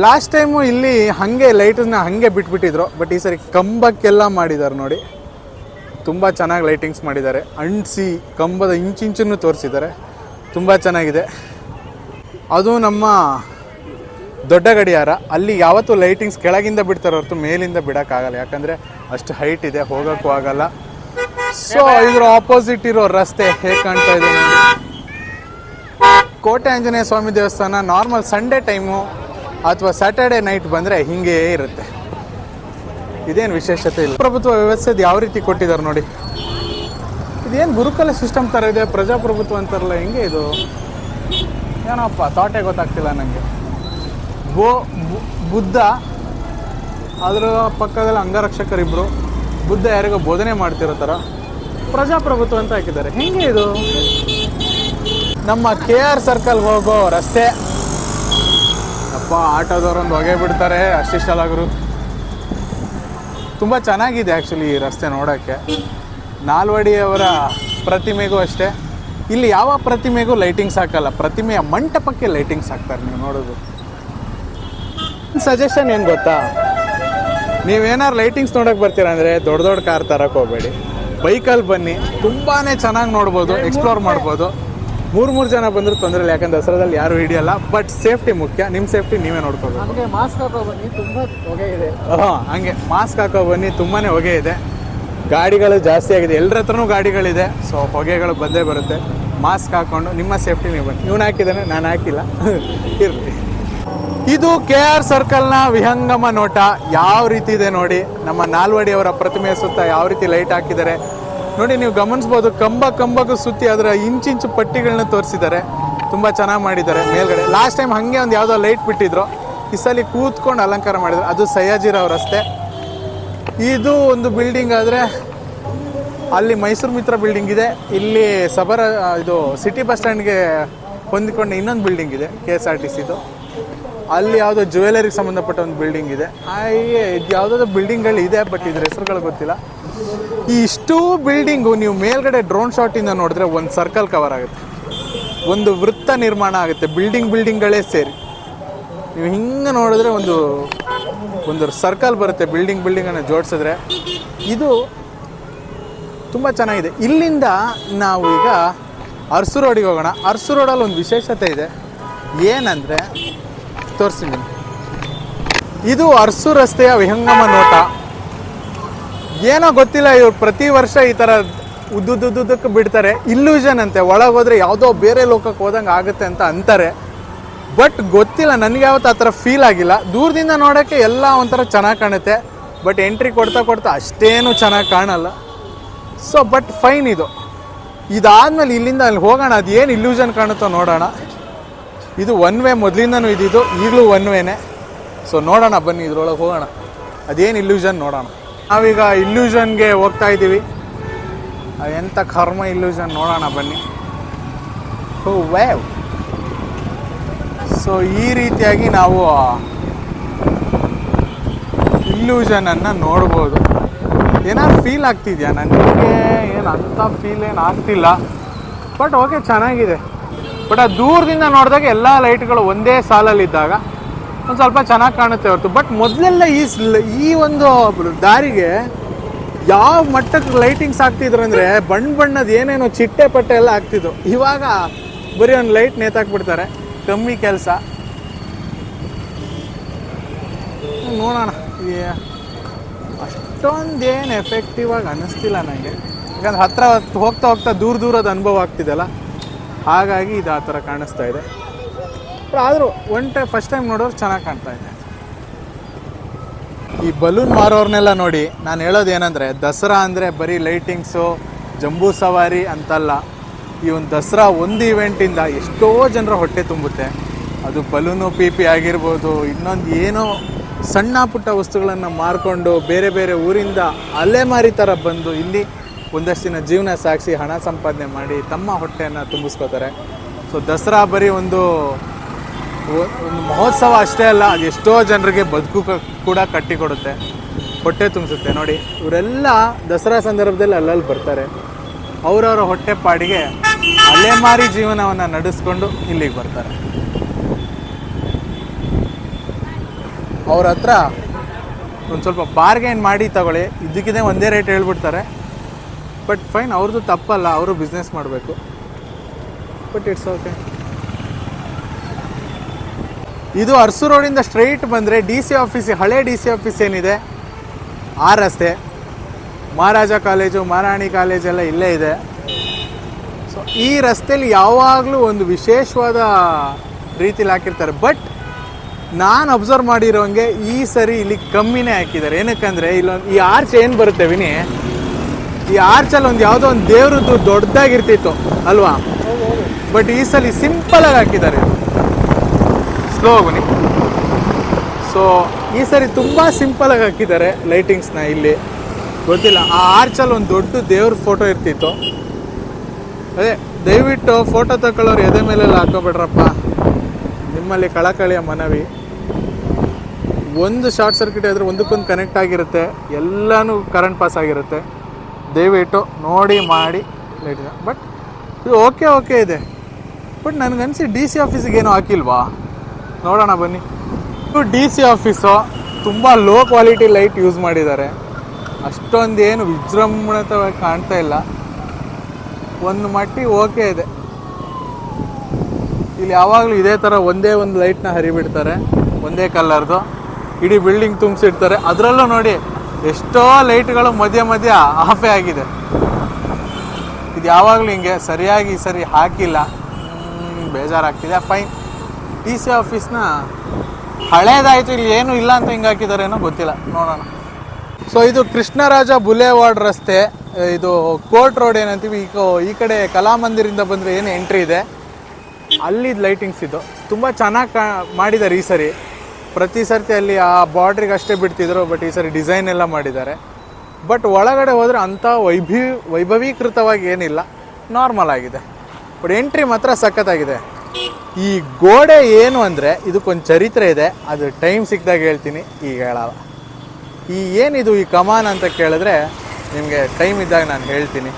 ಲಾಸ್ಟ್ ಟೈಮು ಇಲ್ಲಿ ಹಾಗೆ ಲೈಟನ್ನ ಹಾಗೆ ಬಿಟ್ಬಿಟ್ಟಿದ್ರು, ಬಟ್ ಈ ಸರಿ ಕಂಬಕ್ಕೆಲ್ಲ ಮಾಡಿದ್ದಾರೆ ನೋಡಿ, ತುಂಬ ಚೆನ್ನಾಗಿ ಲೈಟಿಂಗ್ಸ್ ಮಾಡಿದ್ದಾರೆ. ಅಂಟಿಸಿ ಕಂಬದ ಇಂಚಿಂಚನ್ನು ತೋರಿಸಿದ್ದಾರೆ, ತುಂಬ ಚೆನ್ನಾಗಿದೆ. ಅದು ನಮ್ಮ ದೊಡ್ಡ ಗಡಿಯಾರ, ಅಲ್ಲಿ ಯಾವತ್ತೂ ಲೈಟಿಂಗ್ಸ್ ಕೆಳಗಿಂದ ಬಿಡ್ತಾರೆ ಹೊರತು ಮೇಲಿಂದ ಬಿಡೋಕ್ಕಾಗಲ್ಲ, ಯಾಕಂದರೆ ಅಷ್ಟು ಹೈಟ್ ಇದೆ, ಹೋಗೋಕ್ಕೂ ಆಗಲ್ಲ. ಸೊ ಇದ್ರ ಆಪೋಸಿಟ್ ಇರೋ ರಸ್ತೆ ಹೇಗೆ ಕಾಣ್ತಾ ಇದೆ ನೋಡಿ. ಕೋಟೆ ಆಂಜನೇಯ ಸ್ವಾಮಿ ದೇವಸ್ಥಾನ ನಾರ್ಮಲ್ ಸಂಡೇ ಟೈಮು ಅಥವಾ ಸ್ಯಾಟರ್ಡೆ ನೈಟ್ ಬಂದರೆ ಹಿಂಗೇ ಇರುತ್ತೆ, ಇದೇನು ವಿಶೇಷತೆ ಇಲ್ಲ. ಪ್ರಭುತ್ವ ವ್ಯವಸ್ಥೆದು ಯಾವ ರೀತಿ ಕೊಟ್ಟಿದ್ದಾರೆ ನೋಡಿ, ಇದೇನು ಗುರುಕುಲ ಸಿಸ್ಟಮ್ ಥರ ಇದೆ, ಪ್ರಜಾಪ್ರಭುತ್ವ ಅಂತಾರಲ್ಲ, ಹೆಂಗೆ ಇದು ಏನಪ್ಪ ಥಾಟೇ ಗೊತ್ತಾಗ್ತಿಲ್ಲ ನನಗೆ. ಬುದ್ಧ, ಅದರ ಪಕ್ಕದಲ್ಲಿ ಅಂಗರಕ್ಷಕರಿಬ್ಬರು, ಬುದ್ಧ ಯಾರಿಗೋ ಬೋಧನೆ ಮಾಡ್ತಿರೋ ಥರ ಪ್ರಜಾಪ್ರಭುತ್ವ ಅಂತ ಹಾಕಿದ್ದಾರೆ, ಹೆಂಗೆ ಇದು? ನಮ್ಮ KR ಸರ್ಕಲ್ ಹೋಗೋ ರಸ್ತೆ, ಅಪ್ಪ ಆಟೋದವ್ರೊಂದು ಹೊಗೆ ಬಿಡ್ತಾರೆ, ಅಷ್ಟಿಷ್ಟಲಾಗರು. ತುಂಬ ಚೆನ್ನಾಗಿದೆ ಆ್ಯಕ್ಚುಲಿ ಈ ರಸ್ತೆ ನೋಡೋಕ್ಕೆ. ನಾಲ್ವಡಿಯವರ ಪ್ರತಿಮೆಗೂ ಅಷ್ಟೇ, ಇಲ್ಲಿ ಯಾವ ಪ್ರತಿಮೆಗೂ ಲೈಟಿಂಗ್ಸ್ ಹಾಕಲ್ಲ, ಪ್ರತಿಮೆಯ ಮಂಟಪಕ್ಕೆ ಲೈಟಿಂಗ್ಸ್ ಹಾಕ್ತಾರೆ. ನೀವು ನೋಡೋದು ಸಜೆಷನ್ ಏನು ಗೊತ್ತಾ, ನೀವೇನಾರು ಲೈಟಿಂಗ್ಸ್ ನೋಡೋಕೆ ಬರ್ತೀರಾ ಅಂದರೆ ದೊಡ್ಡ ದೊಡ್ಡ ಕಾರ್ ತರಕ್ಕೆ ಹೋಗಬೇಡಿ, ಬೈಕಲ್ಲಿ ಬನ್ನಿ, ತುಂಬಾ ಚೆನ್ನಾಗಿ ನೋಡ್ಬೋದು, ಎಕ್ಸ್ಪ್ಲೋರ್ ಮಾಡ್ಬೋದು. ಮೂರು ಜನ ಬಂದರೂ ತೊಂದರೆ ಇಲ್ಲ, ಯಾಕಂದ್ರೆ ದಸರಾದಲ್ಲಿ ಯಾರು ಹಿಡಿಯಲ್ಲ. ಬಟ್ ಸೇಫ್ಟಿ ಮುಖ್ಯ, ನಿಮ್ಮ ಸೇಫ್ಟಿ ನೀವೇ ನೋಡ್ಕೋಬೇಕು. ಹಂಗೆ ಮಾಸ್ಕ್ ಹಾಕೋ ಬನ್ನಿ, ತುಂಬ ಹೊಗೆ ಇದೆ. ಹಂಗೆ ಮಾಸ್ಕ್ ಹಾಕೋ ಬನ್ನಿ, ತುಂಬಾ ಹೊಗೆ ಇದೆ. ಗಾಡಿಗಳು ಜಾಸ್ತಿ ಆಗಿದೆ, ಎಲ್ಲರ ಹತ್ರನೂ ಗಾಡಿಗಳಿದೆ. ಸೊ ಹೊಗೆಗಳು ಬಂದೇ ಬರುತ್ತೆ. ಮಾಸ್ಕ್ ಹಾಕ್ಕೊಂಡು ನಿಮ್ಮ ಸೇಫ್ಟಿ ನೀವು ಬನ್ನಿ. ಇವನು ಹಾಕಿದ್ದಾನೆ, ನಾನು ಹಾಕಿಲ್ಲ, ಇರಲಿ. ಇದು KR ಸರ್ಕಲ್ನ ವಿಹಂಗಮ ನೋಟ. ಯಾವ ರೀತಿ ಇದೆ ನೋಡಿ, ನಮ್ಮ ನಾಲ್ವಡಿಯವರ ಪ್ರತಿಮೆಯ ಸುತ್ತ ಯಾವ ರೀತಿ ಲೈಟ್ ಹಾಕಿದ್ದಾರೆ ನೋಡಿ. ನೀವು ಗಮನಿಸ್ಬೋದು, ಕಂಬಕ್ಕೂ ಸುತ್ತಿ ಅದರ ಇಂಚಿಂಚು ಪಟ್ಟಿಗಳನ್ನ ತೋರಿಸಿದ್ದಾರೆ. ತುಂಬ ಚೆನ್ನಾಗಿ ಮಾಡಿದ್ದಾರೆ ಮೇಲ್ಗಡೆ. ಲಾಸ್ಟ್ ಟೈಮ್ ಹಾಗೆ ಒಂದು ಯಾವುದೋ ಲೈಟ್ ಬಿಟ್ಟಿದ್ರು, ಈ ಸಲ ಕೂತ್ಕೊಂಡು ಅಲಂಕಾರ ಮಾಡಿದ್ರು. ಅದು ಸಯ್ಯಾಜಿರಾವ್ ರಸ್ತೆ. ಇದು ಒಂದು ಬಿಲ್ಡಿಂಗ್ ಆದರೆ ಅಲ್ಲಿ ಮೈಸೂರು ಮಿತ್ರ ಬಿಲ್ಡಿಂಗ್ ಇದೆ. ಇಲ್ಲಿ ಇದು ಸಿಟಿ ಬಸ್ ಸ್ಟ್ಯಾಂಡ್ಗೆ ಹೊಂದಿಕೊಂಡು ಇನ್ನೊಂದು ಬಿಲ್ಡಿಂಗ್ ಇದೆ KSRTCದು. ಅಲ್ಲಿ ಯಾವುದೋ ಜ್ಯುವೆಲರಿಗೆ ಸಂಬಂಧಪಟ್ಟ ಒಂದು ಬಿಲ್ಡಿಂಗ್ ಇದೆ. ಹಾಗೆ ಇದು ಯಾವುದಾದ್ರು ಬಿಲ್ಡಿಂಗ್ಗಳು ಇದೆ, ಬಟ್ ಇದ್ರ ಹೆಸರುಗಳು ಗೊತ್ತಿಲ್ಲ. ಈ ಇಷ್ಟೂ ಬಿಲ್ಡಿಂಗು ನೀವು ಮೇಲ್ಗಡೆ ಡ್ರೋನ್ ಶಾಟಿಂದ ನೋಡಿದ್ರೆ ಒಂದು ಸರ್ಕಲ್ ಕವರ್ ಆಗುತ್ತೆ, ಒಂದು ವೃತ್ತ ನಿರ್ಮಾಣ ಆಗುತ್ತೆ. ಬಿಲ್ಡಿಂಗ್ಗಳೇ ಸೇರಿ ನೀವು ಹಿಂಗೆ ನೋಡಿದ್ರೆ ಒಂದು ಸರ್ಕಲ್ ಬರುತ್ತೆ. ಬಿಲ್ಡಿಂಗನ್ನು ಜೋಡಿಸಿದ್ರೆ ಇದು ತುಂಬ ಚೆನ್ನಾಗಿದೆ. ಇಲ್ಲಿಂದ ನಾವು ಈಗ ಅರಸು ರೋಡಿಗೆ ಹೋಗೋಣ. ಅರಸು ರೋಡಲ್ಲಿ ಒಂದು ವಿಶೇಷತೆ ಇದೆ, ಏನಂದರೆ ತೋರಿಸ್ತೀನಿ. ಇದು ಅರಸು ರಸ್ತೆಯ ವಿಹಂಗಮ ನೋಟ. ಏನೋ ಗೊತ್ತಿಲ್ಲ, ಇವ್ರು ಪ್ರತಿ ವರ್ಷ ಈ ಥರ ಉದ್ದುದ್ದಕ್ಕೆ ಬಿಡ್ತಾರೆ. ಇಲ್ಯೂಷನ್ ಅಂತೆ, ಒಳಗೋದ್ರೆ ಯಾವುದೋ ಬೇರೆ ಲೋಕಕ್ಕೆ ಹೋದಂಗೆ ಆಗುತ್ತೆ ಅಂತ ಅಂತಾರೆ. ಬಟ್ ಗೊತ್ತಿಲ್ಲ, ನನಗೆ ಯಾವತ್ತು ಆ ಥರ ಫೀಲ್ ಆಗಿಲ್ಲ. ದೂರದಿಂದ ನೋಡೋಕ್ಕೆ ಎಲ್ಲ ಒಂಥರ ಚೆನ್ನಾಗಿ ಕಾಣುತ್ತೆ, ಬಟ್ ಎಂಟ್ರಿ ಕೊಡ್ತಾ ಅಷ್ಟೇನು ಚೆನ್ನಾಗಿ ಕಾಣಲ್ಲ. So but fine. ಇದಾದಮೇಲೆ ಇಲ್ಲಿಂದ ಅಲ್ಲಿ ಹೋಗೋಣ, ಅದು ಏನು ಇಲ್ಯೂಷನ್ ಕಾಣುತ್ತೋ ನೋಡೋಣ. ಇದು ಒನ್ ವೇ, ಮೊದಲಿಂದನೂ ಇದ್ದಿದ್ದು, ಈಗಲೂ ಒನ್ ವೇನೇ. ಸೊ ನೋಡೋಣ ಬನ್ನಿ, ಇದ್ರೊಳಗೆ ಹೋಗೋಣ, ಅದೇನು ಇಲ್ಯೂಷನ್ ನೋಡೋಣ. ನಾವೀಗ ಇಲ್ಯೂಷನ್ಗೆ ಹೋಗ್ತಾ ಇದ್ದೀವಿ. ಎಂಥ ಕರ್ಮ ಇಲ್ಯೂಷನ್ ನೋಡೋಣ ಬನ್ನಿ. ಓ ವ್ಯಾವ್. ಸೊ ಈ ರೀತಿಯಾಗಿ ನಾವು ಇಲ್ಯೂಷನನ್ನು ನೋಡ್ಬೋದು. ಏನಾದ್ರು ಫೀಲ್ ಆಗ್ತಿದೆಯಾ? ನನಗೆ ಏನು ಅಂಥ ಫೀಲ್ ಏನು ಆಗ್ತಿಲ್ಲ, ಬಟ್ ಓಕೆ ಚೆನ್ನಾಗಿದೆ. ಬಟ್ ಅದು ದೂರದಿಂದ ನೋಡಿದಾಗ ಎಲ್ಲ ಲೈಟ್ಗಳು ಒಂದೇ ಸಾಲಲ್ಲಿದ್ದಾಗ ಒಂದು ಸ್ವಲ್ಪ ಚೆನ್ನಾಗಿ ಕಾಣುತ್ತೆ ಹೊರತು. ಬಟ್ ಮೊದಲೆಲ್ಲ ಈ ಒಂದು ದಾರಿಗೆ ಯಾವ ಮಟ್ಟಕ್ಕೆ ಲೈಟಿಂಗ್ಸ್ ಆಗ್ತಿದ್ರು ಅಂದರೆ ಬಣ್ಣದ ಏನೇನೋ ಚಿಟ್ಟೆ ಪಟ್ಟೆ ಎಲ್ಲ ಆಗ್ತಿದ್ದು. ಇವಾಗ ಬರೀ ಒಂದು ಲೈಟ್ ನೇತಾಕ್ಬಿಡ್ತಾರೆ, ಕಮ್ಮಿ ಕೆಲಸ. ನೋಡೋಣ, ಅಷ್ಟೊಂದೇನು ಎಫೆಕ್ಟಿವ್ ಆಗಿ ಅನ್ನಿಸ್ತಿಲ್ಲ ನನಗೆ. ಯಾಕಂದ್ರೆ ಹತ್ರ ಹೋಗ್ತಾ ದೂರದ ಅನುಭವ ಆಗ್ತಿದೆಲ್ಲ, ಹಾಗಾಗಿ ಇದು ಆ ಥರ ಕಾಣಿಸ್ತಾ ಇದೆ. ಆದರೂ ಫಸ್ಟ್ ಟೈಮ್ ನೋಡೋರು ಚೆನ್ನಾಗಿ ಕಾಣ್ತಾ ಇದೆ. ಈ ಬಲೂನ್ ಮಾರೋರ್ನೆಲ್ಲ ನೋಡಿ, ನಾನು ಹೇಳೋದೇನೆಂದರೆ, ದಸರಾ ಅಂದರೆ ಬರೀ ಲೈಟಿಂಗ್ಸು, ಜಂಬೂ ಸವಾರಿ ಅಂತಲ್ಲ. ಈ ಒಂದು ದಸರಾ ಒಂದು ಇವೆಂಟಿಂದ ಎಷ್ಟೋ ಜನರ ಹೊಟ್ಟೆ ತುಂಬುತ್ತೆ. ಅದು ಬಲೂನು ಪಿ ಆಗಿರ್ಬೋದು, ಇನ್ನೊಂದು ಏನೋ ಸಣ್ಣ ಪುಟ್ಟ ವಸ್ತುಗಳನ್ನು ಮಾರ್ಕೊಂಡು ಬೇರೆ ಊರಿಂದ ಅಲೆಮಾರಿ ಥರ ಬಂದು ಇಲ್ಲಿ ಒಂದಷ್ಟು ದಿನ ಜೀವನ ಸಾಗಿಸಿ ಹಣ ಸಂಪಾದನೆ ಮಾಡಿ ತಮ್ಮ ಹೊಟ್ಟೆಯನ್ನು ತುಂಬಿಸ್ಕೋತಾರೆ. ಸೊ ದಸರಾ ಬರೀ ಒಂದು ಮಹೋತ್ಸವ ಅಷ್ಟೇ ಅಲ್ಲ, ಅದು ಎಷ್ಟೋ ಜನರಿಗೆ ಬದುಕು ಕೂಡ ಕಟ್ಟಿಕೊಡುತ್ತೆ, ಹೊಟ್ಟೆ ತುಂಬಿಸುತ್ತೆ. ನೋಡಿ, ಇವರೆಲ್ಲ ದಸರಾ ಸಂದರ್ಭದಲ್ಲಿ ಅಲ್ಲಲ್ಲಿ ಬರ್ತಾರೆ. ಅವರವರ ಹೊಟ್ಟೆ ಪಾಡಿಗೆ ಅಲೆಮಾರಿ ಜೀವನವನ್ನು ನಡೆಸ್ಕೊಂಡು ಇಲ್ಲಿಗೆ ಬರ್ತಾರೆ. ಅವ್ರ ಹತ್ರ ಒಂದು ಸ್ವಲ್ಪ ಬಾರ್ಗೇನ್ ಮಾಡಿ ತಗೊಳ್ಳಿ, ಇದಕ್ಕಿದೆ ಒಂದೇ ರೇಟ್ ಹೇಳ್ಬಿಡ್ತಾರೆ. ಬಟ್ ಫೈನ್, ಅವ್ರದ್ದು ತಪ್ಪಲ್ಲ, ಅವರು ಬಿಸ್ನೆಸ್ ಮಾಡಬೇಕು. But it's okay. ಇದು ಅರಸು ರೋಡಿಂದ ಸ್ಟ್ರೈಟ್ ಬಂದರೆ DC ಆಫೀಸ್, ಹಳೆ DC ಆಫೀಸ್ ಏನಿದೆ ಆ ರಸ್ತೆ. ಮಹಾರಾಜ ಕಾಲೇಜು, ಮಹಾರಾಣಿ ಕಾಲೇಜೆಲ್ಲ ಇಲ್ಲೇ ಇದೆ. ಸೊ ಈ ರಸ್ತೆಯಲ್ಲಿ ಯಾವಾಗಲೂ ಒಂದು ವಿಶೇಷವಾದ ರೀತಿಲಿ ಹಾಕಿರ್ತಾರೆ. ಬಟ್ ನಾನು ಅಬ್ಸರ್ವ್ ಮಾಡಿರೋಂಗೆ ಈ ಸರಿ ಇಲ್ಲಿ ಕಮ್ಮಿನೇ ಹಾಕಿದ್ದಾರೆ. ಏನಕ್ಕಂದರೆ ಈ ಆರ್ಚ್ ಏನು ಬರುತ್ತೆ ವಿನಿ, ಈ ಆರ್ಚಲ್ಲಿ ಒಂದು ಯಾವುದೋ ಒಂದು ದೇವ್ರದ್ದು ದೊಡ್ಡದಾಗಿರ್ತಿತ್ತು ಅಲ್ವಾ? ಬಟ್ ಈ ಸಲ ಸಿಂಪಲಾಗಿ ಹಾಕಿದ್ದಾರೆ. ಸ್ಲೋ ಬನ್ನಿ. ಸೊ ಈ ಸರಿ ತುಂಬ ಸಿಂಪಲಾಗಿ ಹಾಕಿದ್ದಾರೆ ಲೈಟಿಂಗ್ಸ್ನ. ಇಲ್ಲಿ ಗೊತ್ತಿಲ್ಲ, ಆ ಆರ್ಚಲ್ಲಿ ಒಂದು ದೊಡ್ಡ ದೇವ್ರ ಫೋಟೋ ಇರ್ತಿತ್ತು. ಅದೇ ದಯವಿಟ್ಟು ಫೋಟೋ ತಗೊಳ್ಳೋರು ಎದೆ ಮೇಲೆಲ್ಲ ಹಾಕೋಬೇಡ್ರಪ್ಪ, ನಿಮ್ಮಲ್ಲಿ ಕಳಕಳಿಯ ಮನವಿ. ಒಂದು ಶಾರ್ಟ್ ಸರ್ಕ್ಯೂಟ್ ಆದರೆ ಒಂದಕ್ಕೊಂದು ಕನೆಕ್ಟ್ ಆಗಿರುತ್ತೆ, ಎಲ್ಲನೂ ಕರೆಂಟ್ ಪಾಸ್ ಆಗಿರುತ್ತೆ. ದಯವಿಟ್ಟು ನೋಡಿ ಮಾಡಿ ಲೈಟಿನ. ಬಟ್ ಇದು ಓಕೆ ಇದೆ. ಬಟ್ ನನಗನ್ಸಿ DC ಆಫೀಸಿಗೆ ಏನೂ ಹಾಕಿಲ್ವಾ? ನೋಡೋಣ ಬನ್ನಿ. ಇದು DC ಆಫೀಸು, ತುಂಬ ಲೋ ಕ್ವಾಲಿಟಿ ಲೈಟ್ ಯೂಸ್ ಮಾಡಿದ್ದಾರೆ. ಅಷ್ಟೊಂದೇನು ವಿಜೃಂಭಣೆತವಾಗಿ ಕಾಣ್ತಾ ಇಲ್ಲ. ಒಂದು ಮಟ್ಟಿಗೆ ಓಕೆ ಇದೆ. ಇಲ್ಲಿ ಯಾವಾಗಲೂ ಇದೇ ಥರ ಒಂದೇ ಒಂದು ಲೈಟ್ನ ಹರಿಬಿಡ್ತಾರೆ, ಒಂದೇ ಕಲರ್ದು ಇಡೀ ಬಿಲ್ಡಿಂಗ್ ತುಂಬಿಸಿರ್ತಾರೆ. ಅದರಲ್ಲೂ ನೋಡಿ ಎಷ್ಟೋ ಲೈಟ್ಗಳು ಮಧ್ಯ ಮಧ್ಯ ಆಫೇ ಆಗಿದೆ. ಇದು ಯಾವಾಗಲೂ ಹಿಂಗೆ ಸರಿಯಾಗಿ ಈ ಸರಿ ಹಾಕಿಲ್ಲ, ಬೇಜಾರಾಗ್ತಿದೆ. ಫೈನ್, ಟಿ ಸಿ ಆಫೀಸ್ನ ಹಳೇದಾಯಿತು, ಇಲ್ಲಿ ಏನೂ ಇಲ್ಲ ಅಂತ ಹಿಂಗೆ ಹಾಕಿದಾರೇನೋ ಗೊತ್ತಿಲ್ಲ, ನೋಡೋಣ. ಸೊ ಇದು ಕೃಷ್ಣರಾಜ ಬುಲೆವಾರ್ಡ್ ರಸ್ತೆ, ಇದು ಕೋರ್ಟ್ ರೋಡ್ ಏನಂತೀವಿ. ಈ ಕಡೆ ಕಲಾಮಂದಿರಿಂದ ಬಂದರೆ ಏನು ಎಂಟ್ರಿ ಇದೆ ಅಲ್ಲಿದ್ದು ಲೈಟಿಂಗ್ಸ್ ಇದು ತುಂಬ ಚೆನ್ನಾಗಿ ಮಾಡಿದ್ದಾರೆ ಈ ಸರಿ. ಪ್ರತಿ ಸರ್ತಿ ಅಲ್ಲಿ ಆ ಬಾರ್ಡ್ರಿಗೆ ಅಷ್ಟೇ ಬಿಡ್ತಿದ್ರು, ಬಟ್ ಈ ಸರಿ ಡಿಸೈನ್ ಎಲ್ಲ ಮಾಡಿದ್ದಾರೆ. ಬಟ್ ಒಳಗಡೆ ಹೋದರೆ ಅಂಥ ವೈಭವೀಕೃತವಾಗಿ ಏನಿಲ್ಲ, ನಾರ್ಮಲ್ ಆಗಿದೆ. ಬಟ್ ಎಂಟ್ರಿ ಮಾತ್ರ ಸಖತ್ತಾಗಿದೆ. ಈ ಗೋಡೆ ಏನು ಅಂದರೆ ಇದಕ್ಕೊಂದು ಚರಿತ್ರೆ ಇದೆ, ಅದು ಟೈಮ್ ಸಿಕ್ಕಿದಾಗ ಹೇಳ್ತೀನಿ, ಈಗ ಹೇಳಲ್ಲ. ಏನಿದು ಈ ಕಮಾನ್ ಅಂತ ಕೇಳಿದ್ರೆ ನಿಮಗೆ ಟೈಮ್ ಇದ್ದಾಗ ನಾನು ಹೇಳ್ತೀನಿ.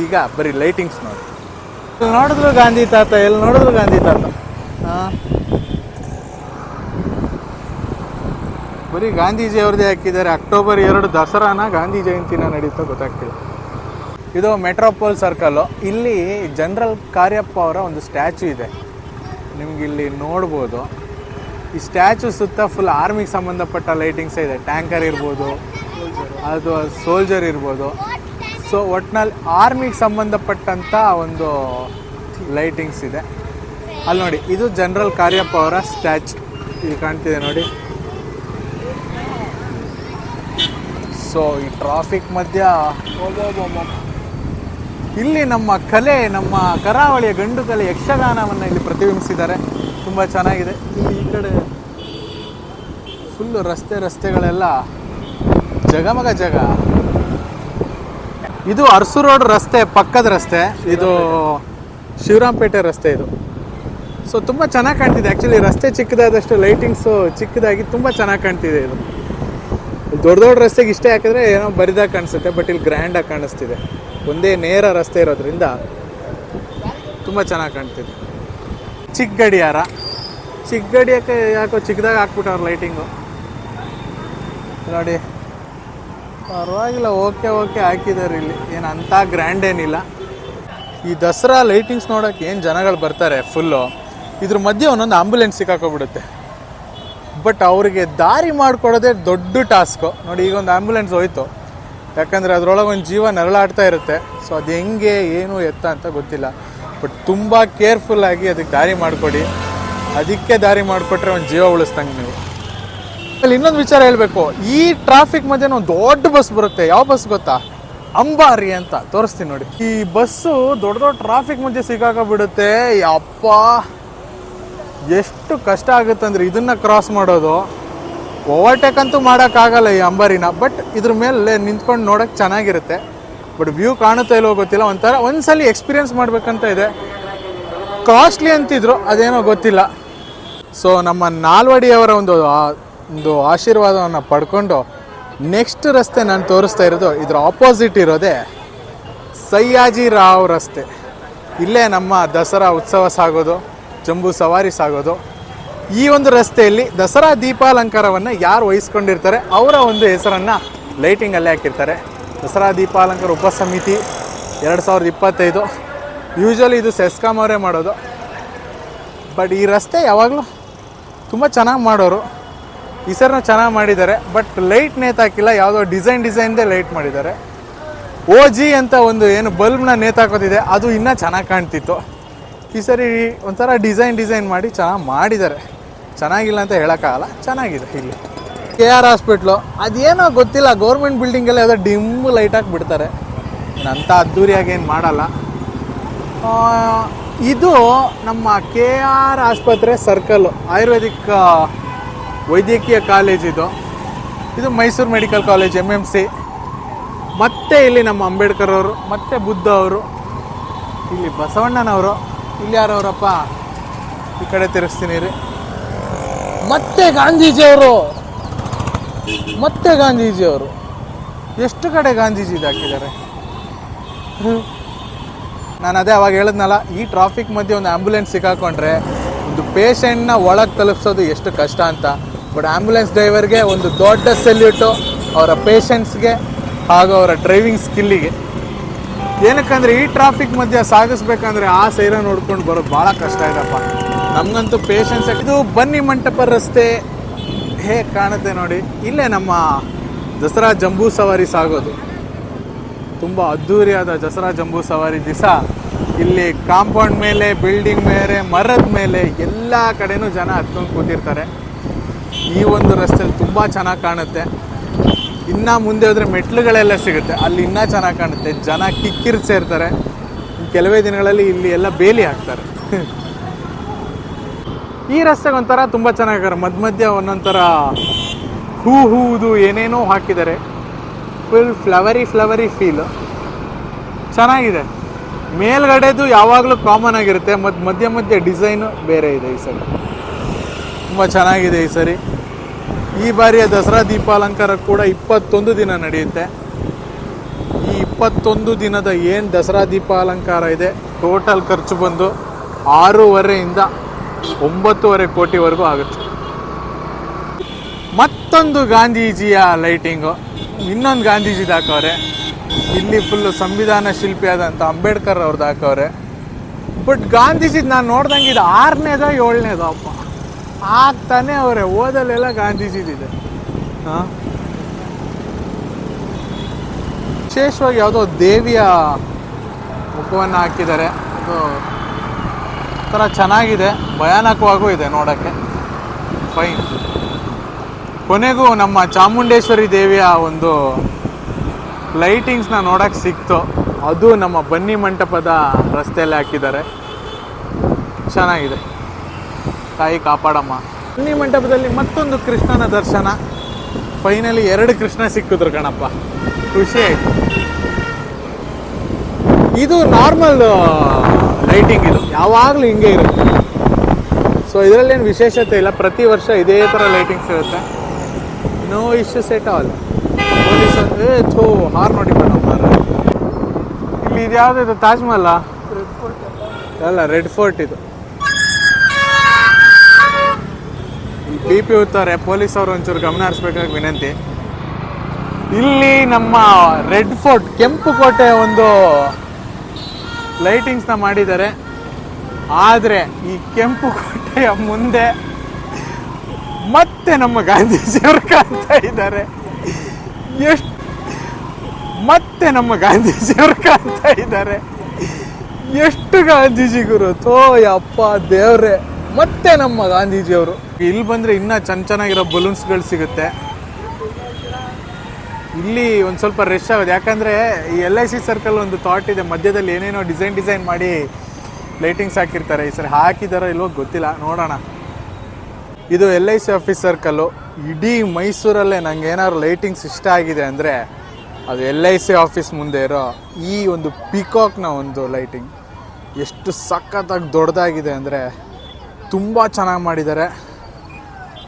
ಈಗ ಬರೀ ಲೈಟಿಂಗ್ಸ್ ನೋಡಿ. ಎಲ್ಲಿ ನೋಡಿದ್ರು ಗಾಂಧಿ ತಾತ, ಎಲ್ಲಿ ನೋಡಿದ್ರು ಗಾಂಧಿ ತಾತ. ಬರೀ ಗಾಂಧೀಜಿ ಅವ್ರದ್ದೇ ಹಾಕಿದ್ದಾರೆ. ಅಕ್ಟೋಬರ್ 2 ದಸರಾನ ಗಾಂಧಿ ಜಯಂತಿನ ನಡೀತಾ ಗೊತ್ತಾಗ್ತಿಲ್ಲ. ಇದು ಮೆಟ್ರೋಪೋಲ್ ಸರ್ಕಲ್ಲು. ಇಲ್ಲಿ ಜನರಲ್ ಕಾರ್ಯಪ್ಪ ಅವರ ಒಂದು ಸ್ಟ್ಯಾಚು ಇದೆ, ನಿಮ್ಗೆ ಇಲ್ಲಿ ನೋಡ್ಬೋದು. ಈ ಸ್ಟ್ಯಾಚು ಸುತ್ತ ಫುಲ್ ಆರ್ಮಿಗೆ ಸಂಬಂಧಪಟ್ಟ ಲೈಟಿಂಗ್ಸೇ ಇದೆ. ಟ್ಯಾಂಕರ್ ಇರ್ಬೋದು, ಅದು ಸೋಲ್ಜರ್ ಇರ್ಬೋದು. ಸೊ ಒಟ್ನಲ್ಲಿ ಆರ್ಮಿಗೆ ಸಂಬಂಧಪಟ್ಟಂಥ ಒಂದು ಲೈಟಿಂಗ್ಸ್ ಇದೆ. ಅಲ್ಲಿ ನೋಡಿ, ಇದು ಜನರಲ್ ಕಾರ್ಯಪ್ಪ ಅವರ ಸ್ಟ್ಯಾಚು ಇಲ್ಲಿ ಕಾಣ್ತಿದೆ ನೋಡಿ. ಸೊ ಈ ಟ್ರಾಫಿಕ್ ಮಧ್ಯ ಇಲ್ಲಿ ನಮ್ಮ ಕಲೆ, ನಮ್ಮ ಕರಾವಳಿಯ ಗಂಡು ಕಲೆ ಯಕ್ಷಗಾನವನ್ನು ಇಲ್ಲಿ ಪ್ರತಿಬಿಂಬಿಸಿದ್ದಾರೆ. ತುಂಬ ಚೆನ್ನಾಗಿದೆ. ಇಲ್ಲಿ ಈ ಕಡೆ ಫುಲ್ಲು ರಸ್ತೆಗಳೆಲ್ಲ ಜಗಮಗ ಜಗ. ಇದು ಅರಸು ರೋಡ್ ರಸ್ತೆ, ಪಕ್ಕದ ರಸ್ತೆ. ಇದು ಶಿವರಾಂಪೇಟೆ ರಸ್ತೆ ಇದು. ಸೊ ತುಂಬ ಚೆನ್ನಾಗಿ ಕಾಣ್ತಿದೆ. ಆ್ಯಕ್ಚುಲಿ ರಸ್ತೆ ಚಿಕ್ಕದಾದಷ್ಟು ಲೈಟಿಂಗ್ಸು ಚಿಕ್ಕದಾಗಿ ತುಂಬ ಚೆನ್ನಾಗಿ ಕಾಣ್ತಿದೆ. ಇದು ದೊಡ್ಡ ದೊಡ್ಡ ರಸ್ತೆಗೆ ಇಷ್ಟೇ ಹಾಕಿದ್ರೆ ಏನೋ ಬರಿದಾಗ ಕಾಣಿಸುತ್ತೆ, ಬಟ್ ಇಲ್ಲಿ ಗ್ರ್ಯಾಂಡಾಗಿ ಕಾಣಿಸ್ತಿದೆ. ಒಂದೇ ನೇರ ರಸ್ತೆ ಇರೋದ್ರಿಂದ ತುಂಬ ಚೆನ್ನಾಗಿ ಕಾಣ್ತಿದೆ. ಚಿಕ್ಕ ಗಡಿಯಾರ, ಚಿಕ್ಕ ಗಡಿಯಕ್ಕೆ ಯಾಕೋ ಚಿಕ್ಕದಾಗಿ ಹಾಕ್ಬಿಟ್ಟವ್ರು ಲೈಟಿಂಗು ನೋಡಿ. ಪರವಾಗಿಲ್ಲ, ಓಕೆ ಹಾಕಿದ್ದಾರೆ ಇಲ್ಲಿ, ಏನು ಅಂಥ ಗ್ರ್ಯಾಂಡ್ ಏನಿಲ್ಲ. ಈ ದಸರಾ ಲೈಟಿಂಗ್ಸ್ ನೋಡೋಕೆ ಏನು ಜನಗಳು ಬರ್ತಾರೆ ಫುಲ್ಲು. ಇದ್ರ ಮಧ್ಯೆ ಒಂದೊಂದು ಆಂಬುಲೆನ್ಸ್ ಸಿಕ್ಕಾಕೊಬಿಡುತ್ತೆ. ಬಟ್ ಅವರಿಗೆ ದಾರಿ ಮಾಡಿಕೊಡೋದೇ ದೊಡ್ಡ ಟಾಸ್ಕು ನೋಡಿ. ಈಗ ಒಂದು ಆ್ಯಂಬುಲೆನ್ಸ್ ಹೋಯ್ತು, ಯಾಕಂದರೆ ಅದರೊಳಗೆ ಒಂದು ಜೀವ ನರಳಾಡ್ತಾ ಇರುತ್ತೆ. ಸೊ ಅದು ಹೆಂಗೆ ಏನು ಎತ್ತ ಅಂತ ಗೊತ್ತಿಲ್ಲ. ಬಟ್ ತುಂಬ ಕೇರ್ಫುಲ್ಲಾಗಿ ಅದಕ್ಕೆ ದಾರಿ ಮಾಡಿಕೊಡಿ. ಅದಕ್ಕೆ ದಾರಿ ಮಾಡಿಕೊಟ್ರೆ ಒಂದು ಜೀವ ಉಳಿಸ್ದಂಗೆ ನೀವು. ಅಲ್ಲಿ ಇನ್ನೊಂದು ವಿಚಾರ ಹೇಳಬೇಕು, ಈ ಟ್ರಾಫಿಕ್ ಮಧ್ಯೆ ಒಂದು ದೊಡ್ಡ ಬಸ್ ಬರುತ್ತೆ. ಯಾವ ಬಸ್ ಗೊತ್ತಾ? ಅಂಬಾರಿ ಅಂತ, ತೋರಿಸ್ತೀನಿ ನೋಡಿ. ಈ ಬಸ್ಸು ದೊಡ್ಡ ಟ್ರಾಫಿಕ್ ಮಧ್ಯೆ ಸಿಕ್ಕಾಕೊಂಡ್ಬಿಡುತ್ತೆ. ಯಪ್ಪ, ಎಷ್ಟು ಕಷ್ಟ ಆಗುತ್ತಂದ್ರೆ ಇದನ್ನು ಕ್ರಾಸ್ ಮಾಡೋದು. ಓವರ್ಟೇಕ್ ಅಂತೂ ಮಾಡೋಕ್ಕಾಗಲ್ಲ ಈ ಅಂಬಾರಿನ. ಬಟ್ ಇದ್ರ ಮೇಲೆ ನಿಂತ್ಕೊಂಡು ನೋಡೋಕ್ಕೆ ಚೆನ್ನಾಗಿರುತ್ತೆ. ಬಟ್ ವ್ಯೂ ಕಾಣುತ್ತಾ ಇಲ್ಲವೋ ಗೊತ್ತಿಲ್ಲ. ಒಂದ್ಸಲಿ ಎಕ್ಸ್ಪೀರಿಯೆನ್ಸ್ ಮಾಡಬೇಕಂತ ಇದೆ. ಕಾಸ್ಟ್ಲಿ ಅಂತಿದ್ರು, ಅದೇನೋ ಗೊತ್ತಿಲ್ಲ. ಸೊ ನಮ್ಮ ನಾಲ್ವಡಿಯವರ ಒಂದು ಆಶೀರ್ವಾದವನ್ನು ಪಡ್ಕೊಂಡು ನೆಕ್ಸ್ಟ್ ರಸ್ತೆ ನಾನು ತೋರಿಸ್ತಾ ಇರೋದು ಇದರ ಆಪೋಸಿಟ್ ಇರೋದೇ ಸಯ್ಯಾಜಿರಾವ್ ರಸ್ತೆ. ಇಲ್ಲೇ ನಮ್ಮ ದಸರಾ ಉತ್ಸವ ಸಾಗೋದು, ಜಂಬೂ ಸವಾರಿ ಸಾಗೋದು. ಈ ಒಂದು ರಸ್ತೆಯಲ್ಲಿ ದಸರಾ ದೀಪಾಲಂಕಾರವನ್ನು ಯಾರು ವಹಿಸ್ಕೊಂಡಿರ್ತಾರೆ ಅವರ ಒಂದು ಹೆಸರನ್ನು ಲೈಟಿಂಗಲ್ಲೇ ಹಾಕಿರ್ತಾರೆ. ದಸರಾ ದೀಪಾಲಂಕಾರ ಉಪಸಮಿತಿ 2025. ಯೂಶ್ವಲಿ ಇದು ಸೆಸ್ಕಾಮ್ ಅವರೇ ಮಾಡೋದು. ಬಟ್ ಈ ರಸ್ತೆ ಯಾವಾಗಲೂ ತುಂಬ ಚೆನ್ನಾಗಿ ಮಾಡೋರು. ಈ ಸರಿನೂ ಚೆನ್ನಾಗಿ ಮಾಡಿದ್ದಾರೆ. ಬಟ್ ಲೈಟ್ ನೇತಾಕಿಲ್ಲ, ಯಾವುದೋ ಡಿಸೈನ್ದೇ ಲೈಟ್ ಮಾಡಿದ್ದಾರೆ. OG ಅಂತ ಒಂದು ಏನು ಬಲ್ಬ್ನ ನೇತಾಕೋತಿದೆ, ಅದು ಇನ್ನೂ ಚೆನ್ನಾಗಿ ಕಾಣ್ತಿತ್ತು. ಈ ಸರಿ ಒಂಥರ ಡಿಸೈನ್ ಮಾಡಿ ಚೆನ್ನಾಗಿ ಮಾಡಿದ್ದಾರೆ. ಚೆನ್ನಾಗಿಲ್ಲ ಅಂತ ಹೇಳೋಕ್ಕಾಗಲ್ಲ, ಚೆನ್ನಾಗಿದೆ. ಇಲ್ಲಿ KR ಹಾಸ್ಪಿಟ್ಲು, ಅದೇನೋ ಗೊತ್ತಿಲ್ಲ, ಗೌರ್ಮೆಂಟ್ ಬಿಲ್ಡಿಂಗಲ್ಲಿ ಯಾವುದೋ ಡಿಮ್ ಲೈಟ್ ಹಾಕಿ ಬಿಡ್ತಾರೆ. ಅಂಥ ಅದ್ದೂರಿಯಾಗಿ ಏನು ಮಾಡಲ್ಲ. ಇದು ನಮ್ಮ KR ಆಸ್ಪತ್ರೆ ಸರ್ಕಲ್ಲು, ಆಯುರ್ವೇದಿಕ್ ವೈದ್ಯಕೀಯ ಕಾಲೇಜ್ ಇದು ಮೈಸೂರು ಮೆಡಿಕಲ್ ಕಾಲೇಜ್ MMC. ಮತ್ತೆ ಇಲ್ಲಿ ನಮ್ಮ ಅಂಬೇಡ್ಕರ್ ಅವರು, ಮತ್ತೆ ಬುದ್ಧ ಅವರು, ಇಲ್ಲಿ ಬಸವಣ್ಣನವರು, ಇಲ್ಲಿ ಯಾರವರಪ್ಪ, ಈ ಕಡೆ ತಿರುಗಿಸ್ತೀನಿ ರೀ, ಮತ್ತೆ ಗಾಂಧೀಜಿಯವರು. ಎಷ್ಟು ಕಡೆ ಗಾಂಧೀಜಿ ಹಾಕಿದ್ದಾರೆ. ನಾನು ಅದೇ ಅವಾಗ ಹೇಳಿದ್ನಲ್ಲ, ಈ ಟ್ರಾಫಿಕ್ ಮಧ್ಯೆ ಒಂದು ಆ್ಯಂಬುಲೆನ್ಸ್ ಸಿಕ್ಕಾಕೊಂಡ್ರೆ ಒಂದು ಪೇಷಂಟ್ನ ಒಳಗೆ ತಲುಪಿಸೋದು ಎಷ್ಟು ಕಷ್ಟ ಅಂತ. ಬಟ್ ಆ್ಯಂಬುಲೆನ್ಸ್ ಡ್ರೈವರ್ಗೆ ಒಂದು ದೊಡ್ಡ ಸೆಲ್ಯೂಟು, ಅವರ ಪೇಷಂಟ್ಸ್ಗೆ ಹಾಗೂ ಅವರ ಡ್ರೈವಿಂಗ್ ಸ್ಕಿಲ್ಲಿಗೆ. ಏನಕ್ಕಂದ್ರೆ ಈ ಟ್ರಾಫಿಕ್ ಮಧ್ಯೆ ಸಾಗಿಸ್ಬೇಕಂದ್ರೆ ಆ ಸೈರ ನೋಡ್ಕೊಂಡು ಬರೋದು ಭಾಳ ಕಷ್ಟ ಇದೆಪ್ಪ. ನಮಗಂತೂ ಪೇಷನ್ಸ್. ಇದು ಬನ್ನಿ ಮಂಟಪ ರಸ್ತೆ ಹೇಗೆ ಕಾಣುತ್ತೆ ನೋಡಿ. ಇಲ್ಲೇ ನಮ್ಮ ದಸರಾ ಜಂಬೂ ಸವಾರಿ ಸಾಗೋದು. ತುಂಬ ಅದ್ಧೂರಿಯಾದ ದಸರಾ ಜಂಬೂ ಸವಾರಿ ದಿವಸ ಇಲ್ಲಿ ಕಾಂಪೌಂಡ್ ಮೇಲೆ, ಬಿಲ್ಡಿಂಗ್ ಮೇಲೆ, ಮರದ ಮೇಲೆ ಎಲ್ಲ ಕಡೆನೂ ಜನ ಹತ್ಕೊಂಡು ಕೂತಿರ್ತಾರೆ. ಈ ಒಂದು ರಸ್ತೆಯಲ್ಲಿ ತುಂಬ ಚೆನ್ನಾಗಿ ಕಾಣುತ್ತೆ. ಇನ್ನೂ ಮುಂದೆ ಹೋದರೆ ಮೆಟ್ಲುಗಳೆಲ್ಲ ಸಿಗುತ್ತೆ, ಅಲ್ಲಿ ಇನ್ನೂ ಚೆನ್ನಾಗಿ ಕಾಣುತ್ತೆ. ಜನ ಕಿಕ್ಕಿರಿದು ಸೇರ್ತಾರೆ. ಕೆಲವೇ ದಿನಗಳಲ್ಲಿ ಇಲ್ಲಿ ಎಲ್ಲ ಬೇಲಿ ಹಾಕ್ತಾರೆ. ಈ ರಸ್ತೆಗೆ ಒಂಥರ ತುಂಬ ಚೆನ್ನಾಗಿದ್ದಾರೆ. ಮಧ್ಯ ಒಂದೊಂಥರ ಹೂವುದು ಏನೇನೋ ಹಾಕಿದ್ದಾರೆ. ಫುಲ್ ಫ್ಲವರಿ ಫೀಲು ಚೆನ್ನಾಗಿದೆ. ಮೇಲ್ಗಡೆದು ಯಾವಾಗಲೂ ಕಾಮನ್ ಆಗಿರುತ್ತೆ, ಮತ್ತು ಮಧ್ಯ ಡಿಸೈನು ಬೇರೆ ಇದೆ. ಈ ಸರಿ ತುಂಬ ಚೆನ್ನಾಗಿದೆ. ಈ ಸರಿ ಈ ಬಾರಿಯ ದಸರಾ ದೀಪಾಲಂಕಾರ ಕೂಡ 21 ದಿನ ನಡೆಯುತ್ತೆ. ಈ 21 ದಿನದ ಏನು ದಸರಾ ದೀಪಾಲಂಕಾರ ಇದೆ, ಟೋಟಲ್ ಖರ್ಚು ಬಂದು 6.5 ಇಂದ 9.5 ಕೋಟಿವರೆಗೂ ಆಗುತ್ತೆ. ಮತ್ತೊಂದು ಗಾಂಧೀಜಿಯ ಲೈಟಿಂಗು, ಇನ್ನೊಂದು ಗಾಂಧೀಜಿದು ಹಾಕವ್ರೆ. ಇಲ್ಲಿ ಫುಲ್ಲು ಸಂವಿಧಾನ ಶಿಲ್ಪಿಯಾದಂಥ ಅಂಬೇಡ್ಕರ್ ಅವ್ರದ್ದು ಹಾಕವ್ರೆ. ಬಟ್ ಗಾಂಧೀಜಿದು ನಾನು ನೋಡ್ದಂಗೆ ಇದು 6ನೇದೋ 7ನೇದೋ ಅಪ್ಪ ಆಗ್ತಾನೆ ಅವರೇ. ಓದಲ್ಲೆಲ್ಲ ಗಾಂಧೀಜಿದಿದೆ. ಹಾಂ, ವಿಶೇಷವಾಗಿ ಯಾವುದೋ ದೇವಿಯ ಮುಖವನ್ನು ಹಾಕಿದ್ದಾರೆ. ಅದು ಥರ ಚೆನ್ನಾಗಿದೆ, ಭಯಾನಕವಾಗೂ ಇದೆ ನೋಡೋಕ್ಕೆ. ಫೈನ್. ಕೊನೆಗೂ ನಮ್ಮ ಚಾಮುಂಡೇಶ್ವರಿ ದೇವಿಯ ಒಂದು ಲೈಟಿಂಗ್ಸ್ನ ನೋಡೋಕ್ಕೆ ಸಿಕ್ತು. ಅದು ನಮ್ಮ ಬನ್ನಿ ಮಂಟಪದ ರಸ್ತೆಯಲ್ಲಿ ಹಾಕಿದ್ದಾರೆ. ಚೆನ್ನಾಗಿದೆ. ತಾಯಿ ಕಾಪಾಡಮ್ಮ. ಬನ್ನಿ ಮಂಟಪದಲ್ಲಿ ಮತ್ತೊಂದು ಕೃಷ್ಣನ ದರ್ಶನ. ಫೈನಲಿ 2 ಕೃಷ್ಣ ಸಿಕ್ಕಿದ್ರು ಕಣಪ್ಪ, ಖುಷಿ ಆಯಿತು. ಇದು ನಾರ್ಮಲ್ ಲೈಟಿಂಗ್, ಇದು ಯಾವಾಗಲೂ ಹಿಂಗೆ ಇರುತ್ತೆ. ಸೊ ಇದರಲ್ಲೇನು ವಿಶೇಷತೆ ಇಲ್ಲ, ಪ್ರತಿ ವರ್ಷ ಇದೇ ಥರ ಲೈಟಿಂಗ್ಸ್ ಇರುತ್ತೆ. No issues at all. ಹಾರ್ ನೋಡಿ ಮೇಡಮ್. ಇಲ್ಲಿ ಇದು ಯಾವುದು? ಇದು ತಾಜ್ ಮಹಲ್ ಅಲ್ಲ, ರೆಡ್ ಫೋರ್ಟ್. ಇದು BP ಹೋಗ್ತಾರೆ ಪೊಲೀಸ್ ಅವರು, ಒಂಚೂರು ಗಮನ ಹರಿಸ್ಬೇಕಾಗಿ ವಿನಂತಿ. ಇಲ್ಲಿ ನಮ್ಮ ರೆಡ್ ಫೋರ್ಟ್, ಕೆಂಪು ಕೋಟೆ ಒಂದು ಲೈಟಿಂಗ್ಸ್ನ ಮಾಡಿದ್ದಾರೆ. ಆದರೆ ಈ ಕೆಂಪು ಕೋಟೆಯ ಮುಂದೆ ಮತ್ತೆ ನಮ್ಮ ಗಾಂಧೀಜಿಯವರು ಕಾಣ್ತಾ ಇದ್ದಾರೆ. ಮತ್ತೆ ನಮ್ಮ ಗಾಂಧೀಜಿಯವರು ಕಾಣ್ತಾ ಇದ್ದಾರೆ. ಎಷ್ಟು ಗಾಂಧೀಜಿ ಗುರು, ಥೋ ಯಪ್ಪ ದೇವ್ರೆ. ಮತ್ತೆ ನಮ್ಮ ಗಾಂಧೀಜಿಯವರು. ಇಲ್ಲಿ ಬಂದರೆ ಇನ್ನೂ ಚೆನ್ನಾಗಿರೋ ಬಲೂನ್ಸ್ಗಳು ಸಿಗುತ್ತೆ. ಇಲ್ಲಿ ಒಂದು ಸ್ವಲ್ಪ ರಶ್ ಆಗೋದು, ಯಾಕಂದರೆ ಈ LIC ಸರ್ಕಲ್ ಒಂದು ಥಾಟ್ ಇದೆ, ಮಧ್ಯದಲ್ಲಿ ಏನೇನೋ ಡಿಸೈನ್ ಮಾಡಿ ಲೈಟಿಂಗ್ಸ್ ಹಾಕಿರ್ತಾರೆ. ಈ ಸರಿ ಹಾಕಿದಾರೋ ಇಲ್ವೋ ಗೊತ್ತಿಲ್ಲ, ನೋಡೋಣ. ಇದು LIC ಆಫೀಸ್ ಸರ್ಕಲ್ಲು. ಇಡೀ ಮೈಸೂರಲ್ಲೇ ನಂಗೆ ಏನಾದ್ರು ಲೈಟಿಂಗ್ಸ್ ಇಷ್ಟ ಆಗಿದೆ ಅಂದರೆ ಅದು LIC ಆಫೀಸ್ ಮುಂದೆ ಇರೋ ಈ ಒಂದು ಪಿಕಾಕ್ನ ಒಂದು ಲೈಟಿಂಗ್. ಎಷ್ಟು ಸಖತ್ತಾಗಿ ದೊಡ್ಡದಾಗಿದೆ ಅಂದರೆ ತುಂಬ ಚೆನ್ನಾಗಿ ಮಾಡಿದ್ದಾರೆ.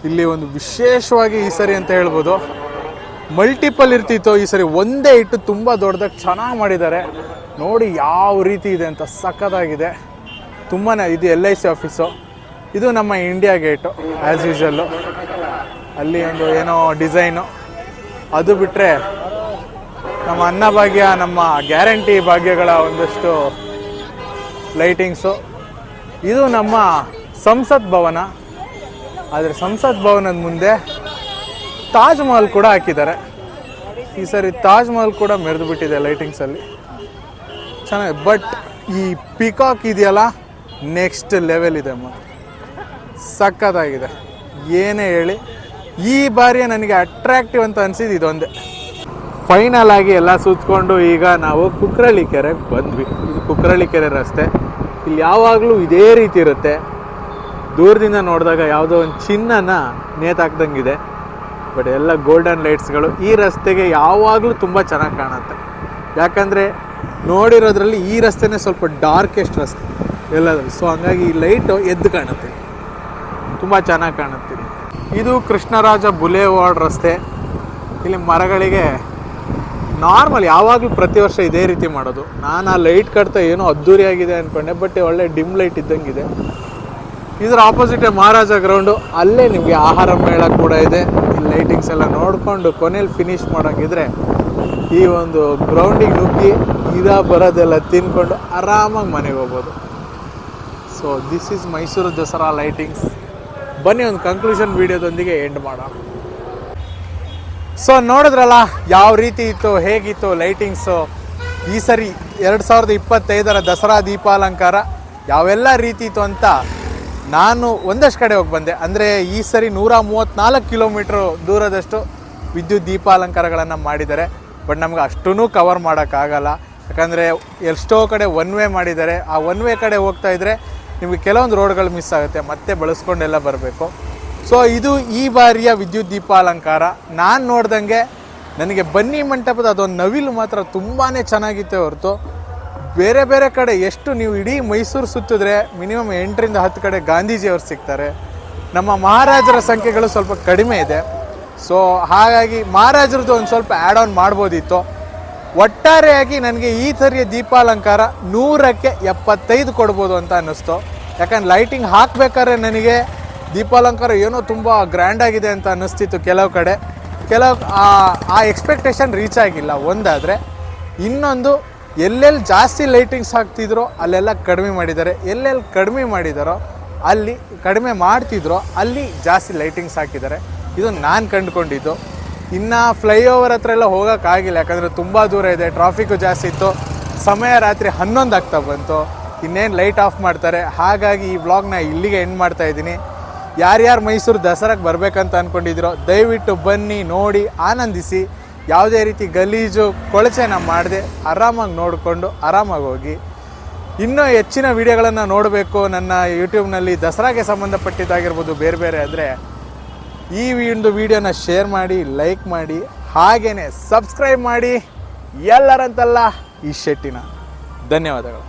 ಇಲ್ಲಿ ಒಂದು ವಿಶೇಷವಾಗಿ ಈ ಸರಿ ಅಂತ ಹೇಳ್ಬೋದು, ಮಲ್ಟಿಪಲ್ ಇರ್ತಿತ್ತು, ಈ ಸರಿ ಒಂದೇ ಇಟ್ಟು ತುಂಬ ದೊಡ್ಡದಾಗಿ ಚೆನ್ನಾಗಿ ಮಾಡಿದ್ದಾರೆ. ನೋಡಿ ಯಾವ ರೀತಿ ಇದೆ ಅಂತ, ಸಖತ್ತಾಗಿದೆ ತುಂಬಾ. ಇದು LIC ಆಫೀಸು. ಇದು ನಮ್ಮ ಇಂಡಿಯಾ ಗೇಟು ಆ್ಯಸ್ ಯೂಶಲ್ಲು. ಅಲ್ಲಿ ಒಂದು ಏನೋ ಡಿಸೈನು. ಅದು ಬಿಟ್ಟರೆ ನಮ್ಮ ಅನ್ನಭಾಗ್ಯ, ನಮ್ಮ ಗ್ಯಾರಂಟಿ ಭಾಗ್ಯಗಳ ಒಂದಷ್ಟು ಲೈಟಿಂಗ್ಸು. ಇದು ನಮ್ಮ ಸಂಸತ್ ಭವನ. ಆದರೆ ಸಂಸತ್ ಭವನದ ಮುಂದೆ ತಾಜ್ ಮಹಲ್ ಕೂಡ ಹಾಕಿದ್ದಾರೆ. ಈ ಸರಿ ತಾಜ್ ಮಹಲ್ ಕೂಡ ಮೆರೆದು ಬಿಟ್ಟಿದೆ ಲೈಟಿಂಗ್ಸಲ್ಲಿ, ಚೆನ್ನಾಗಿ. ಬಟ್ ಈ ಪಿಕಾಕ್ ಇದೆಯಲ್ಲ, ನೆಕ್ಸ್ಟ್ ಲೆವೆಲ್ ಇದೆ ಅಮ್ಮ, ಸಖತ್ತಾಗಿದೆ. ಏನೇ ಹೇಳಿ, ಈ ಬಾರಿಯ ನನಗೆ ಅಟ್ರಾಕ್ಟಿವ್ ಅಂತ ಅನಿಸಿದ್ದು ಇದೊಂದೇ. ಫೈನಲ್ ಆಗಿ ಎಲ್ಲ ಸುತ್ತಕೊಂಡು ಈಗ ನಾವು ಕುಕ್ರಳ್ಳಿ ಕೆರೆಗೆ ಬಂದ್ವಿ. ಇದು ಕುಕ್ರಳ್ಳಿ ಕೆರೆ ರಸ್ತೆ. ಇಲ್ಲಿ ಯಾವಾಗಲೂ ಇದೇ ರೀತಿ ಇರುತ್ತೆ. ದೂರದಿಂದ ನೋಡಿದಾಗ ಯಾವುದೋ ಒಂದು ಚಿನ್ನನ ನೇತಾಕ್ದಂಗಿದೆ. ಬಟ್ ಎಲ್ಲ ಗೋಲ್ಡನ್ ಲೈಟ್ಸ್ಗಳು. ಈ ರಸ್ತೆಗೆ ಯಾವಾಗಲೂ ತುಂಬ ಚೆನ್ನಾಗಿ ಕಾಣುತ್ತೆ. ಯಾಕಂದರೆ ನೋಡಿರೋದ್ರಲ್ಲಿ ಈ ರಸ್ತೆನೇ ಸ್ವಲ್ಪ ಡಾರ್ಕೆಸ್ಟ್ ರಸ್ತೆ ಎಲ್ಲಾದರೂ. ಸೊ ಹಂಗಾಗಿ ಈ ಲೈಟು ಎದ್ದು ಕಾಣುತ್ತೆ, ತುಂಬ ಚೆನ್ನಾಗಿ ಕಾಣುತ್ತೆ. ಇದು ಕೃಷ್ಣರಾಜ ಬುಲೆವಾರ್ಡ್ ರಸ್ತೆ. ಇಲ್ಲಿ ಮರಗಳಿಗೆ ನಾರ್ಮಲ್ ಯಾವಾಗಲೂ ಪ್ರತಿ ವರ್ಷ ಇದೇ ರೀತಿ ಮಾಡೋದು. ನಾನು ಆ ಲೈಟ್ ಕಟ್ತಾ ಏನೋ ಅದ್ದೂರಿಯಾಗಿದೆ ಅಂದ್ಕೊಂಡೆ, ಬಟ್ ಒಳ್ಳೆ ಡಿಮ್ ಲೈಟ್ ಇದ್ದಂಗಿದೆ. ಇದರ ಆಪೋಸಿಟೇ ಮಹಾರಾಜ ಗ್ರೌಂಡು. ಅಲ್ಲೇ ನಿಮಗೆ ಆಹಾರ ಮೇಳ ಕೂಡ ಇದೆ. ಈ ಲೈಟಿಂಗ್ಸ್ ಎಲ್ಲ ನೋಡಿಕೊಂಡು ಕೊನೆಯಲ್ಲಿ ಫಿನಿಶ್ ಮಾಡೋಂಗಿದ್ರೆ ಈ ಒಂದು ಗ್ರೌಂಡಿಗೆ ನುಗ್ಗಿ ಬರೋದೆಲ್ಲ ತಿನ್ಕೊಂಡು ಆರಾಮಾಗಿ ಮನೆಗೆ ಹೋಗ್ಬೋದು. So this is Mysuru Dasara lightings. ಬನ್ನಿ ಒಂದು ಕನ್ಕ್ಲೂಷನ್ ವಿಡಿಯೋದೊಂದಿಗೆ ಎಂಡ್ ಮಾಡೋಣ. ಸೊ ನೋಡಿದ್ರಲ್ಲ ಯಾವ ರೀತಿ ಇತ್ತು, ಹೇಗಿತ್ತು ಲೈಟಿಂಗ್ಸು. ಈ ಸರಿ 2025 ದಸರಾ ದೀಪಾಲಂಕಾರ ಯಾವೆಲ್ಲ ರೀತಿ ಇತ್ತು ಅಂತ ನಾನು ಒಂದಷ್ಟು ಕಡೆ ಹೋಗಿ ಬಂದೆ. ಅಂದರೆ ಈ ಸರಿ 134 ಕಿಲೋಮೀಟ್ರ್ ದೂರದಷ್ಟು ವಿದ್ಯುತ್ ದೀಪಾಲಂಕಾರಗಳನ್ನು ಮಾಡಿದ್ದಾರೆ. ಬಟ್ ನಮ್ಗೆ ಅಷ್ಟೂ ಕವರ್ ಮಾಡೋಕ್ಕಾಗಲ್ಲ, ಯಾಕಂದರೆ ಎಷ್ಟೋ ಕಡೆ ಒನ್ ವೇ ಮಾಡಿದ್ದಾರೆ. ಆ ಒನ್ ವೇ ಕಡೆ ಹೋಗ್ತಾ ಇದ್ದರೆ ನಿಮಗೆ ಕೆಲವೊಂದು ರೋಡ್ಗಳು ಮಿಸ್ ಆಗುತ್ತೆ, ಮತ್ತೆ ಬಳಸ್ಕೊಂಡೆಲ್ಲ ಬರಬೇಕು. ಸೊ ಇದು ಈ ಬಾರಿಯ ವಿದ್ಯುತ್ ದೀಪಾಲಂಕಾರ. ನಾನು ನೋಡ್ದಂಗೆ ನನಗೆ ಬನ್ನಿ ಮಂಟಪದ ಅದೊಂದು ನವಿಲು ಮಾತ್ರ ತುಂಬಾ ಚೆನ್ನಾಗಿತ್ತೆ ಹೊರತು ಬೇರೆ ಬೇರೆ ಕಡೆ ಎಷ್ಟು ನೀವು ಇಡೀ ಮೈಸೂರು ಸುತ್ತಿದ್ರೆ ಮಿನಿಮಮ್ 8ರಿಂದ 10 ಕಡೆ ಗಾಂಧೀಜಿಯವರು ಸಿಗ್ತಾರೆ. ನಮ್ಮ ಮಹಾರಾಜರ ಸಂಖ್ಯೆಗಳು ಸ್ವಲ್ಪ ಕಡಿಮೆ ಇದೆ. ಸೊ ಹಾಗಾಗಿ ಮಹಾರಾಜರದ್ದು ಒಂದು ಸ್ವಲ್ಪ ಆ್ಯಡ್ ಆನ್ ಮಾಡ್ಬೋದಿತ್ತು. ಒಟ್ಟಾರೆಯಾಗಿ ನನಗೆ ಈ ಸರಿಯ ದೀಪಾಲಂಕಾರ 100ಕ್ಕೆ 75 ಕೊಡ್ಬೋದು ಅಂತ ಅನ್ನಿಸ್ತು. ಯಾಕಂದ್ರೆ ಲೈಟಿಂಗ್ ಹಾಕಬೇಕಾದ್ರೆ ನನಗೆ ದೀಪಾಲಂಕಾರ ಏನೋ ತುಂಬ ಗ್ರ್ಯಾಂಡಾಗಿದೆ ಅಂತ ಅನ್ನಿಸ್ತಿತ್ತು ಕೆಲವು ಕಡೆ. ಆ ಎಕ್ಸ್ಪೆಕ್ಟೇಷನ್ ರೀಚ್ ಆಗಿಲ್ಲ ಒಂದಾದರೆ. ಇನ್ನೊಂದು ಎಲ್ಲೆಲ್ಲಿ ಜಾಸ್ತಿ ಲೈಟಿಂಗ್ಸ್ ಹಾಕ್ತಿದ್ರೋ ಅಲ್ಲೆಲ್ಲ ಕಡಿಮೆ ಮಾಡಿದ್ದಾರೆ, ಎಲ್ಲೆಲ್ಲಿ ಕಡಿಮೆ ಮಾಡಿದಾರೋ ಅಲ್ಲಿ ಕಡಿಮೆ ಮಾಡ್ತಿದ್ರೋ ಅಲ್ಲಿ ಜಾಸ್ತಿ ಲೈಟಿಂಗ್ಸ್ ಹಾಕಿದ್ದಾರೆ. ಇದು ನಾನು ಕಂಡುಕೊಂಡಿದ್ದು. ಇನ್ನು ಫ್ಲೈಓವರ್ ಹತ್ರ ಎಲ್ಲ ಹೋಗೋಕ್ಕಾಗಿಲ್ಲ, ಯಾಕಂದರೆ ತುಂಬ ದೂರ ಇದೆ, ಟ್ರಾಫಿಕ್ಕು ಜಾಸ್ತಿ ಇತ್ತು. ಸಮಯ ರಾತ್ರಿ 11 ಆಗ್ತಾ ಬಂತು, ಇನ್ನೇನು ಲೈಟ್ ಆಫ್ ಮಾಡ್ತಾರೆ. ಹಾಗಾಗಿ ಈ ವ್ಲಾಗ್ನ ಇಲ್ಲಿಗೆ ಎಂಡ್ ಮಾಡ್ತಾ ಇದ್ದೀನಿ. ಯಾರ್ಯಾರು ಮೈಸೂರು ದಸರಾಕ್ಕೆ ಬರಬೇಕಂತ ಅಂದ್ಕೊಂಡಿದ್ದೀರೋ ದಯವಿಟ್ಟು ಬನ್ನಿ, ನೋಡಿ, ಆನಂದಿಸಿ. ಯಾವುದೇ ರೀತಿ ಗಲೀಜು ಕೊಳಚೆನ ಮಾಡದೆ ಆರಾಮಾಗಿ ನೋಡಿಕೊಂಡು ಆರಾಮಾಗಿ ಹೋಗಿ. ಇನ್ನೂ ಹೆಚ್ಚಿನ ವಿಡಿಯೋಗಳನ್ನು ನೋಡಬೇಕು ನನ್ನ ಯೂಟ್ಯೂಬ್ನಲ್ಲಿ ದಸರಾಗೆ ಸಂಬಂಧಪಟ್ಟಿದ್ದಾಗಿರ್ಬೋದು ಬೇರೆ ಬೇರೆ ಆದರೆ ಈ ಒಂದು ವಿಡಿಯೋನ ಶೇರ್ ಮಾಡಿ, ಲೈಕ್ ಮಾಡಿ, ಹಾಗೆಯೇ ಸಬ್ಸ್ಕ್ರೈಬ್ ಮಾಡಿ. ಎಲ್ಲರಂತಲ್ಲ ಈ ಶೆಟ್ಟಿನ ಧನ್ಯವಾದಗಳು.